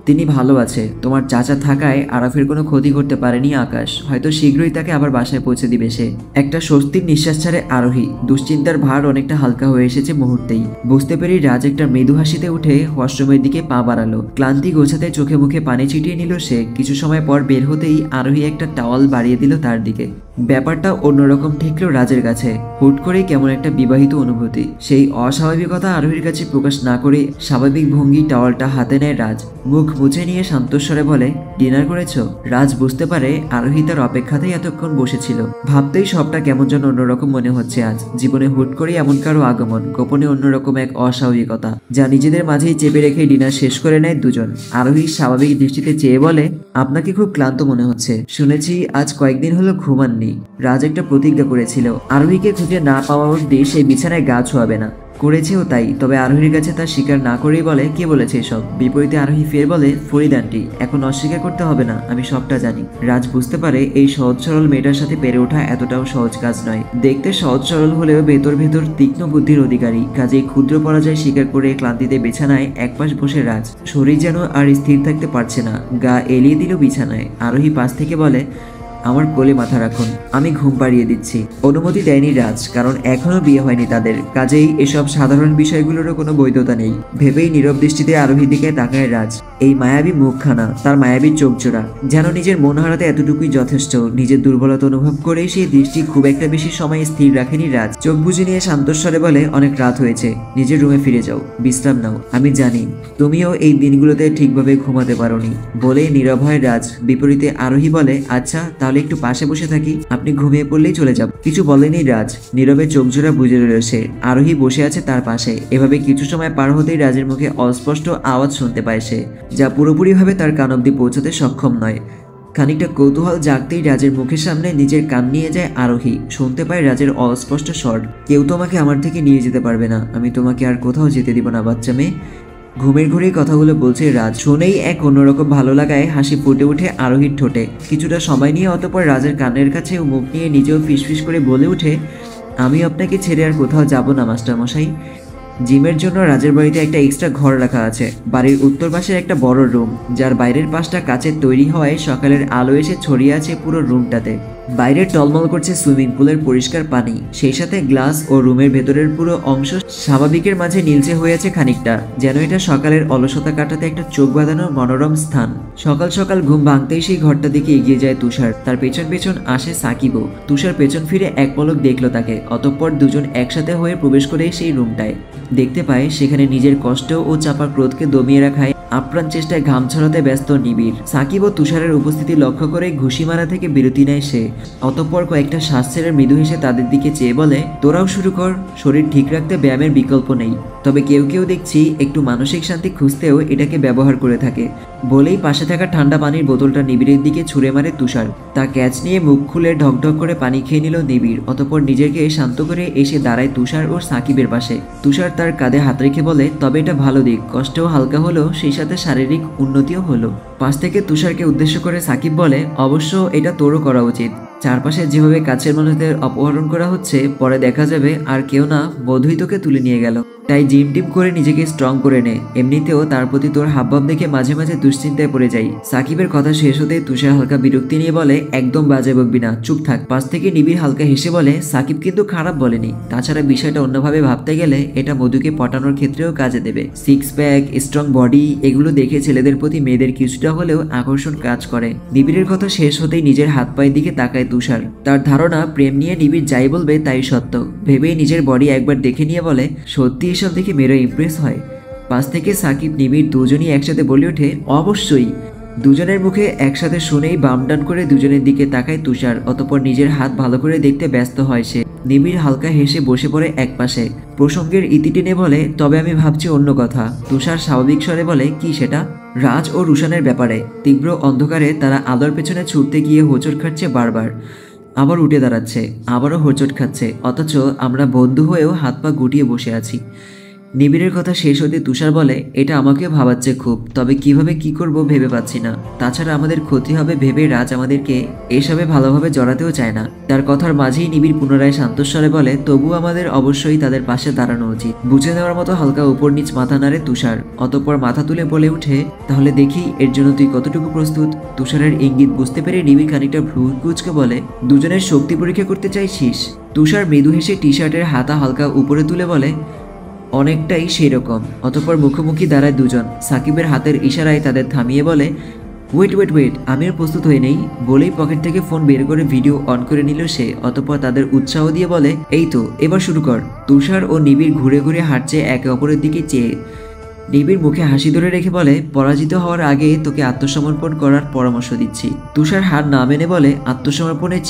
তিনি ভালো আছে। তোমার চাচা থাকায় আরাফের কোনো ক্ষতি করতে পারেনি আকাশ। হয়তো শীঘ্রই তাকে আবার বাসায় পৌঁছে দিবে সে। একটা স্বস্তির নিঃশ্বাস ছাড়ে আরোহী। দুশ্চিন্তার ভার অনেকটা হালকা হয়ে এসেছে মুহূর্তেই। বুঝতে পেরে রাজ একটা মৃদু হাসিতে উঠে ওয়াশরুমের দিকে পা বাড়ালো। ক্লান্তি গোছাতে চোখে মুখে পানি ছিটিয়ে নিল সে। কিছু সময় পর বের হতেই আরোহী একটা টাওয়াল বাড়িয়ে দিল তার দিকে। ব্যাপারটা অন্যরকম ঠেকলো রাজের কাছে। হুট করেই কেমন একটা বিবাহিত অনুভূতি। সেই অস্বাভাবিকতা আরোহীর কাছে প্রকাশ না করে স্বাভাবিক ভঙ্গি টাওয়ালটা হাতে নেয় রাজ। মুখ মুছে নিয়ে শান্তস্বরে বলে, ডিনার করেছো? রাজ বুঝতে পারে আরোহী তার অপেক্ষাতেই এতক্ষণ বসেছিল। ভাবতেই সবটা কেমন যেন অন্যরকম মনে হচ্ছে আজ। জীবনে হুট করে এমন কারো আগমন, গোপনে অন্যরকম এক অস্বাভাবিকতা, যা নিজেদের মাঝেই চেপে রেখে ডিনার শেষ করে নেয় দুজন। আরোহী স্বাভাবিক দৃষ্টিতে চেয়ে বলে, আপনাকে খুব ক্লান্ত মনে হচ্ছে। শুনেছি আজ কয়েকদিন হলো ঘুমাননি। রাজ একটা প্রতিজ্ঞা করেছিল, আরোহীকে খুঁজে না পাওয়া অবধি সেই বিছানায় গা ছোঁয়াবে না। করেছেও তাই। তবে আরোহীর কাছে তা স্বীকার না করেই বলে, কে বলেছে এসব? বিপরীতে আরোহী ফের বলে, ফরিদ আন্টি। এখন অস্বীকার করতে হবে না, আমি সবটা জানি। রাজ বুঝতে পারে এই সহজ সরল মেয়েটার সাথে পেরে ওঠা এতটাও সহজ কাজ নয়। দেখতে সহজ সরল হলেও ভেতর ভেতর তীক্ষ্ণ বুদ্ধির অধিকারী। কাজেই ক্ষুদ্র পরাজয় স্বীকার করে ক্লান্তিতে বিছানায় একপাশ বসে রাজ। শরীর যেন আর স্থির থাকতে পারছে না। গা এলিয়ে দিল বিছানায়। আরোহী পাশ থেকে বলে, আমার কোলে মাথা রাখুন, আমি ঘুম পাড়িয়ে দিচ্ছি। অনুমতি দেয়নি রাজ, কারণ এখনো বিয়ে হয়নি তাদের। কাজেই এসব সাধারণ বিষয়গুলোরও কোনো বৈধতা নেই। ভেবেই নীরব দৃষ্টিতে আরোহীর দিকে তাকায় রাজ। এই মায়াবী মুখখানা, তার মায়াবী চোখজোড়া, যেন নিজের মন হারাতে এতটুকুই যথেষ্ট। নিজের দুর্বলতা অনুভব করেই সেই দৃষ্টি খুব একটা বেশি সময় স্থির রাখেনি রাজ। চোখ বুজে নিয়ে শান্তস্বরে বলে, অনেক রাত হয়েছে, নিজের রুমে ফিরে যাও, বিশ্রাম নাও। আমি জানি তুমিও এই দিনগুলোতে ঠিকভাবে ঘুমাতে পারোনি। বলেই নীরব হয় রাজ। বিপরীতে আরোহী বলে, আচ্ছা তাহলে একটু পাশে বসে থাকি, আপনি ঘুমিয়ে পড়লেই চলে যাব। কিছু বলেনি রাজ। নীরবে চোখজোড়া বুঝে রইল সে। আরোহী বসে আছে তার পাশে। এভাবে কিছু সময় পার হতেই রাজের মুখে অস্পষ্ট আওয়াজ শুনতে পায় সে, যা পুরোপুরিভাবে তার কান অব্দি পৌঁছতে সক্ষম নয়। খানিকটা কৌতূহল জাগতেই রাজের মুখের সামনে নিজের কান নিয়ে যায় আরোহী। শুনতে পায় রাজের অস্পষ্ট স্বর, কেউ তোমাকে আমার থেকে নিয়ে যেতে পারবে না। আমি তোমাকে আর কোথাও যেতে দিব না বাচ্চা মেয়ে। ঘুমের ঘুরেই কথাগুলো বলছে রাজ। শুনেই এক অন্যরকম ভালো লাগায় হাসি ফুটে উঠে আরোহীর ঠোঁটে। কিছুটা সময় নিয়ে অতঃপর রাজের কানের কাছে মুখ নিয়ে নিজেও ফিসফিস করে বলে উঠে, আমি আপনাকে ছেড়ে আর কোথাও যাব না মাস্টারমশাই। জিমের জন্য রাজের বাড়িতে একটা এক্সট্রা ঘর রাখা আছে। বাড়ির উত্তর পাশে একটা বড় রুম, যার বাইরের পাশটা কাচের তৈরি হওয়ায় সকালের আলো এসে ছড়িয়ে আছে পুরো রুমটাতে। বাইরে টলমল করছে সুইমিং পুলের পরিষ্কার পানি, সেই সাথে গ্লাস ও রুমের ভেতরের পুরো অংশ স্বাভাবিকের মাঝে নীলচে হয়ে আছে খানিকটা, যেন এটা সকালের অলসতা কাটাতে একটা চোখ বাঁধানো মনোরম স্থান। সকাল সকাল ঘুম ভাঙতেই সেই ঘরটা দিকে এগিয়ে যায় তুষার। তার পেছন পেছন আসে সাকিবও। তুষার পেছন ফিরে এক পলক দেখলো তাকে। অতঃপর দুজন একসাথে হয়ে প্রবেশ করে সেই রুমটায়। দেখতে পায় সেখানে নিজের কষ্ট ও চাপা ক্রোধকে দমিয়ে রাখায় আপ্রাণ চেষ্টায় ঘাম ছড়াতে ব্যস্ত নিবিড়। সাকিব ও তুষারের উপস্থিতি লক্ষ্য করে ঘুষি মারা থেকে বিরতি নেয় সে। অতঃপর কয়েকটা শ্বাস ছেড়ে মৃদু হেসে তাদের দিকে চেয়ে বলে, তোরাও শুরু কর, শরীর ঠিক রাখতে ব্যায়ামের বিকল্প নেই। তবে কেউ কেউ দেখছি একটু মানসিক শান্তি খুঁজতেও এটাকে ব্যবহার করে থাকে। বলেই পাশে থাকা ঠান্ডা পানির বোতলটা নিবিড়ের দিকে ছুঁড়ে মারে তুষার। তা ক্যাচ নিয়ে মুখ খুলে ঢকঢক করে পানি খেয়ে নিল নিবিড়। অতঃপর নিজেকে শান্ত করে এসে দাঁড়ায় তুষার ও সাকিবের পাশে। তুষার তার কাঁধে হাত রেখে বলে, তবে এটা ভালো দিক, কষ্টও হালকা হলো, সেই সাথে শারীরিক উন্নতিও হলো। পাশ থেকে তুষারকে উদ্দেশ্য করে সাকিব বলে, অবশ্য এটা তোরও করা উচিত। চারপাশে যেভাবে কাছের মানুষদের অপহরণ করা হচ্ছে, পরে দেখা যাবে আর কেউ না মধুই তোকে তুলে নিয়ে গেল। তাই জিম টিম করে নিজেকে স্ট্রং করে নে। এমনিতেও তার প্রতি তোর হাবভাব দেখে মাঝে মাঝে দুশ্চিন্তায় পড়ে যাই। সাকিবের কথা শেষ হতেই তুষার হালকা বিরক্তি নিয়ে বলে, একদম বাজে বকবি না, চুপ থাক। পাশ থেকে নিবিড় হালকা হেসে বলে, সাকিব কিন্তু খারাপ বলেনি। তাছাড়া বিষয়টা অন্যভাবে ভাবতে গেলে এটা মধুকে পটানোর ক্ষেত্রেও কাজে দেবে। সিক্স প্যাক, স্ট্রং বডি, এগুলো দেখে ছেলেদের প্রতি মেয়েদের কিছুটা হলেও আকর্ষণ কাজ করে। নিবিড়ের কথা শেষ হতেই নিজের হাত পায়ের দিকে তাকায় তুষার। তার ধারণা প্রেম নিয়ে নিবিড় যাই বলবে তাই সত্য। ভেবেই নিজের বডি একবার দেখে নিয়ে বলে, সত্যি এসব দেখে মেয়েরা ইমপ্রেস হয়। পাশ থেকে সাকিব নিবিড় দুজনই একসাথে বলে ওঠে, অবশ্যই। দুজনের মুখে একসাথে শুনেই বাম ডান করে দুজনের দিকে তাকায় তুষার। অতঃপর নিজের হাত ভালো করে দেখতে ব্যস্ত হয় সে। নিবিড় হালকা হেসে বসে পড়ে একপাশে। প্রসঙ্গের ইতি টেনে বলে, তবে আমি ভাবছি অন্য কথা। তুষার স্বাভাবিক স্বরে বলে, কি সেটা? রাজ ও রুশানের ব্যাপারে। তীব্র অন্ধকারে তারা আলোর পেছনে ছুটতে গিয়ে হোঁচট খাচ্ছে বারবার, আবার উঠে দাঁড়াচ্ছে, আবারও হোঁচট খাচ্ছে, অথচ আমরা বন্ধু হয়েও হাত পা গুটিয়ে বসে আছি। নিবিড়ের কথা শেষ হতে তুষার বলে, এটা আমাকেও ভাবাচ্ছে খুব, তবে কিভাবে কি করব ভেবে পাচ্ছি না। তাছাড়া আমাদের ক্ষতি হবে ভেবে রাজ আমাদেরকে এসবে ভালোভাবে জড়াতেও চায় না। তার কথার মাঝেই নিবিড় পুনরায় শান্তস্বরে বলে, তবু আমাদের অবশ্যই তাদের পাশে দাঁড়ানো উচিত। বুঝে নেওয়ার মতো হালকা উপর নিচ মাথা নাড়ে তুষার। অতঃপর মাথা তুলে বলে উঠে, তাহলে দেখি এর জন্য তুই কতটুকু প্রস্তুত। তুষারের ইঙ্গিত বুঝতে পেরে নিবিড় খানিকটা ভ্রু কুঁচকে বলে, দুজনের শক্তি পরীক্ষা করতে চাইছিস? তুষার মৃদু হেসে টি শার্টের হাতা হালকা উপরে তুলে বলে, অনেকটাই সেই রকম। অতঃপর মুখোমুখি দাঁড়ায় দুজন। সাকিবের হাতের ইশারায় তাদের থামিয়ে বলে, ওয়েট ওয়েট ওয়েট, আমিও প্রস্তুত হয়ে নেই। বলেই পকেট থেকে ফোন বের করে ভিডিও অন করে নিল সে। অতঃপর তাদের উৎসাহ দিয়ে বলে, এই তো এবার শুরু কর। তুষার ও নিবিড় ঘুরে ঘুরে হাঁটছে একে অপরের দিকে চেয়ে। নিবিড় মুখে হাসি ধরে রেখে বলে, পরাজিত হওয়ার আগে তোকে আত্মসমর্পণ করার পরামর্শ দিচ্ছি। তুষার হার না মেনে বলে, আত্মসমর্পণের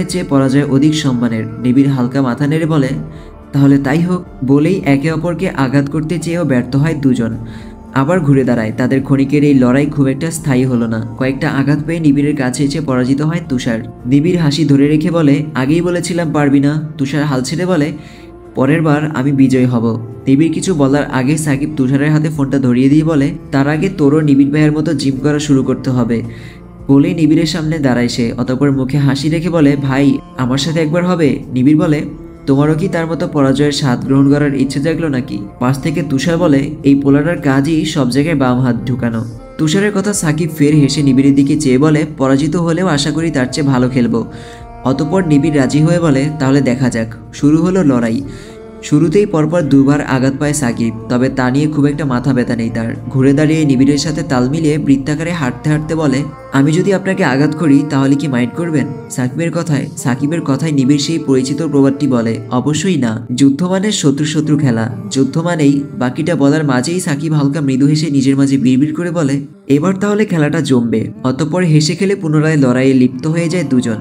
চেয়ে পরাজয় অধিক সম্মানের। নিবিড় হালকা মাথা নেড়ে বলে, তাহলে তাই হোক। বলেই একে অপরকে আঘাত করতে চেয়েও ব্যর্থ হয় দুজন। আবার ঘুরে দাঁড়ায়। তাদের ক্ষণিকের এই লড়াই খুব একটা স্থায়ী হলো না। কয়েকটা আঘাত পেয়ে নিবিড়ের কাছে এসে পরাজিত হয় তুষার। নিবিড় হাসি ধরে রেখে বলে, আগেই বলেছিলাম পারবি না। তুষার হাল ছেড়ে বলে, পরের বার আমি বিজয় হব। নিবিড় কিছু বলার আগে সাকিব তুষারের হাতে ফোনটা ধরিয়ে দিয়ে বলে, তার আগে তোরও নিবিড় ভাইয়ের মতো জিম করা শুরু করতে হবে। বলেই নিবিড়ের সামনে দাঁড়ায় সে। অতঃপর মুখে হাসি রেখে বলে, ভাই আমার সাথে একবার হবে? নিবিড় বলে, তোমারও কি তার মতো পরাজয়ের স্বাদ গ্রহণ করার ইচ্ছে জাগলো নাকি? পাশ থেকে তুষার বলে, এই পোলাটার কাজই সব জায়গায় বাম হাত ঢুকানো। তুষারের কথা সাকিব ফের হেসে নিবিড়ের দিকে চেয়ে বলে, পরাজিত হলেও আশা করি তার চেয়ে ভালো খেলবো। অতঃপর নিবিড় রাজি হয়ে বলে, তাহলে দেখা যাক। শুরু হলো লড়াই। শুরুতেই পরপর দুবার আঘাত পায় সাকিব, তবে তা নিয়ে খুব একটা মাথা ব্যথা নেই তার। ঘুরে দাঁড়িয়ে নিবিড়ের সাথে তাল মিলিয়ে বৃত্তাকারে হাঁটতে হাঁটতে বলে, আমি যদি আপনাকে আঘাত করি তাহলে কি মাইন্ড করবেন? সাকিবের কথায় নিবিড় সেই পরিচিত প্রবাদটি বলে, অবশ্যই না। যুদ্ধ মানে শত্রু শত্রু খেলা, যুদ্ধ মানেই। বাকিটা বলার মাঝেই সাকিব হালকা মৃদু হেসে নিজের মাঝে বিড়বিড় করে বলে, এবার তাহলে খেলাটা জমবে। অতঃপর হেসে খেলে পুনরায় লড়াইয়ে লিপ্ত হয়ে যায় দুজন।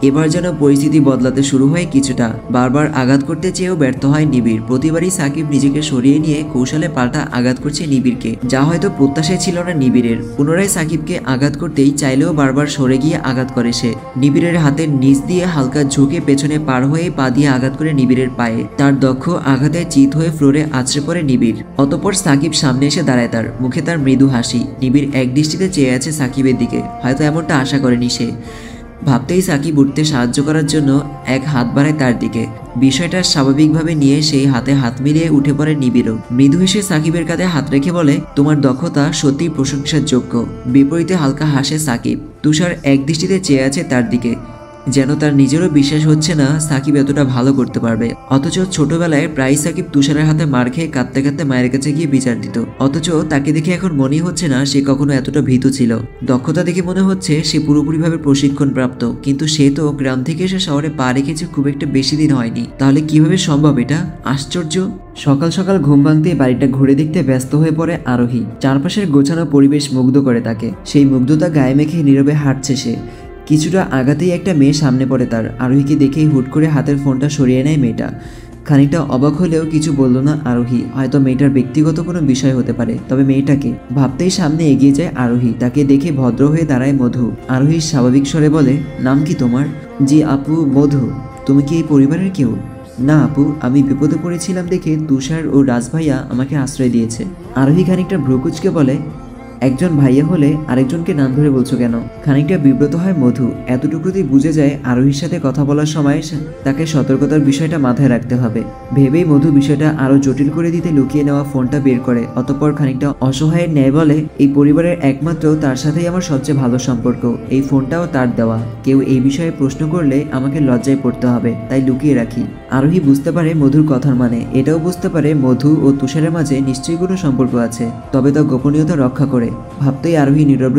এবার যেন পরিস্থিতি বদলাতে শুরু হয় কিছুটা। বারবার আঘাত করতে চেয়েও ব্যর্থ হয় নিবিড়। প্রতিবারই সাকিব নিজেকে সরিয়ে নিয়ে কৌশলে পাল্টা আঘাত করছে নিবিড়কে, যা হয়তো প্রত্যাশায় ছিল না নিবিড়ের। পুনরায় সাকিবকে আঘাত করতেই চাইলেও বারবার সরে গিয়ে আঘাত করে সে। নিবিড়ের হাতের নিচ দিয়ে হালকা ঝুঁকে পেছনে পার হয়ে পা দিয়ে আঘাত করে নিবিড়ের পায়ে। তার দক্ষ আঘাতে চিত হয়ে ফ্লোরে আছড়ে পড়ে নিবিড়। অতঃপর সাকিব সামনে এসে দাঁড়ায় তার মুখে তার মৃদু হাসি। নিবিড় এক দৃষ্টিতে চেয়ে আছে সাকিবের দিকে, হয়তো এমনটা আশা করেনি সে। ভাবতেই সাকিব উঠতে সাহায্য করার জন্য এক হাত বাড়ায় তার দিকে। বিষয়টা স্বাভাবিকভাবে নিয়ে সেই হাতে হাত মিলিয়ে উঠে পড়ে নিবিড়ও। মৃদু হেসে সাকিবের কাঁধে হাত রেখে বলে, তোমার দক্ষতা সত্যিই প্রশংসার যোগ্য। বিপরীতে হালকা হাসে সাকিব। তুষার এক দৃষ্টিতে চেয়ে আছে তার দিকে, যেন তার নিজেরও বিশ্বাস হচ্ছে না সাকিব এতটা ভালো করতে পারবে। অথচ ছোটবেলায় প্রায় সাকিব তুষারের হাতে মার খেয়ে কাঁদতে কাঁদতে মায়ের কাছে গিয়ে বিচার দিত। অথচ তাকে দেখে এখন মনেই হচ্ছে না সে কখনো এতটা ভীতু ছিল। দক্ষতা দেখে মনে হচ্ছে সে পুরোপুরিভাবে প্রশিক্ষণ প্রাপ্ত। কিন্তু সে তো গ্রাম থেকে এসে শহরে পা রেখেছে খুব একটা বেশি দিন হয়নি। তাহলে কিভাবে সম্ভব এটা? আশ্চর্য। সকাল সকাল ঘুম ভাঙতেই বাড়িটা ঘুরে দেখতে ব্যস্ত হয়ে পড়ে আরোহী। চারপাশের গোছানো পরিবেশ মুগ্ধ করে তাকে। সেই মুগ্ধতা গায়ে মেখে নীরবে হাঁটছে সে। কিছুটা আগাতেই একটা মেয়ে সামনে পড়ে তার। আরোহীকে দেখেই হুট করে হাতের ফোনটা সরিয়ে নেয় মেয়েটা। খানিকটা অবাক হলেও কিছু বলল না আরোহী। হয়তো মেয়েটার ব্যক্তিগত কোনো বিষয় হতে পারে। তবে মেয়েটাকে ভাবতেই সামনে এগিয়ে যায় আরোহী। তাকে দেখে ভদ্র হয়ে দাঁড়ায় মধু। আরোহী স্বাভাবিক স্বরে বলে, নাম কি তোমার? জি আপু, মধু। তুমি কি এই পরিবারের কেউ? না আপু, আমি বিপদে পড়েছিলাম দেখে তুষার ও রাজ ভাইয়া আমাকে আশ্রয় দিয়েছে। আরোহী খানিকটা ভ্রুকুচকে বলে, একজন ভাইয়া হলে আরেকজনকে নাম ধরে বলছো কেন? খানিকটা বিব্রত হয় মধু। এতটুকুতেই বুঝে যায় আরোহীর সাথে কথা বলার সময় তাকে সতর্কতার বিষয়টা মাথায় রাখতে হবে। ভেবেই মধু বিষয়টা আরো জটিল করে দিতে লুকিয়ে নেওয়া ফোনটা বের করে। অতঃপর খানিকটা অসহায়ের ন্যায় বলে, এই পরিবারের একমাত্র তার সাথেই আমার সবচেয়ে ভালো সম্পর্ক, এই ফোনটাও তার দেওয়া। কেউ এই বিষয়ে প্রশ্ন করলে আমাকে লজ্জায় পড়তে হবে, তাই লুকিয়ে রাখি। আরোহী বুঝতে পারে মধুর কথার মানে, এটাও বুঝতে পারে মধু ও তুষারের মাঝে নিশ্চয়ই কোনো সম্পর্ক আছে, তবে তা গোপনীয়তা রক্ষা করে। ভাবতেই আরোহী নীরব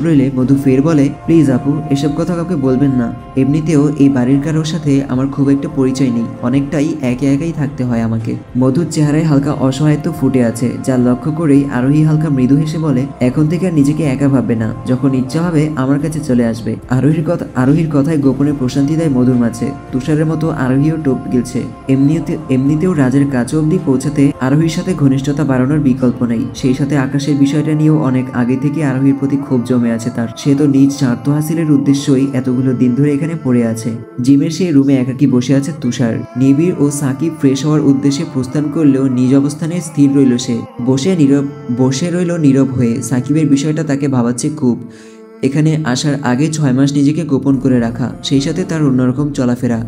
রইলে মধু ফের বলে, প্লিজ আপু, এসব কথা কাউকে বলবেন না। এমনিতেও এই বাড়ির কারোর সাথে আমার খুব একটা পরিচয় নেই, অনেকটাই একাই থাকতে হয় আমাকে। মধুর চেহারায় হালকা অসহায়ত্ব ফুটে আছে, যা লক্ষ্য করেই আরোহী হালকা মৃদু হেসে বলে, এখন থেকে আর নিজেকে একা ভাববে না, যখন ইচ্ছা হবে আমার কাছে চলে আসবে। আরোহীর কথায় গোপনে প্রশান্তি দেয় মধুর মাঝে। তুষারের মতো আরোহীও টোপ গিলছে। এমনিতেও রাজের কাছে অবধি পৌঁছাতে আরোহীর সাথে ঘনিষ্ঠতা বাড়ানোর বিকল্প নেই। সেই সাথে আকাশের বিষয়টা নিয়েও অনেক আগে থেকে আরোহীর প্রতি ক্ষোভ জমে আছে তার। সে তো নিজ স্বার্থ হাসিলের উদ্দেশ্যই এতগুলো দিন ধরে এখানে পড়ে আছে। জিমের সেই রুমে একাকী বসে আছে তুষার। নিবিড় ও সাকিব ফ্রেশ হওয়ার উদ্দেশ্যে প্রস্থান করলেও নিজ অবস্থানে স্থির রইল সে। বসে রইল নীরব হয়ে। সাকিবের বিষয়টা তাকে ভাবাচ্ছে খুব। এখানে আসার আগে 6 মাস নিজেকে গোপন করে রাখা, সেই সাথে তার অন্যরকম চলাফেরা,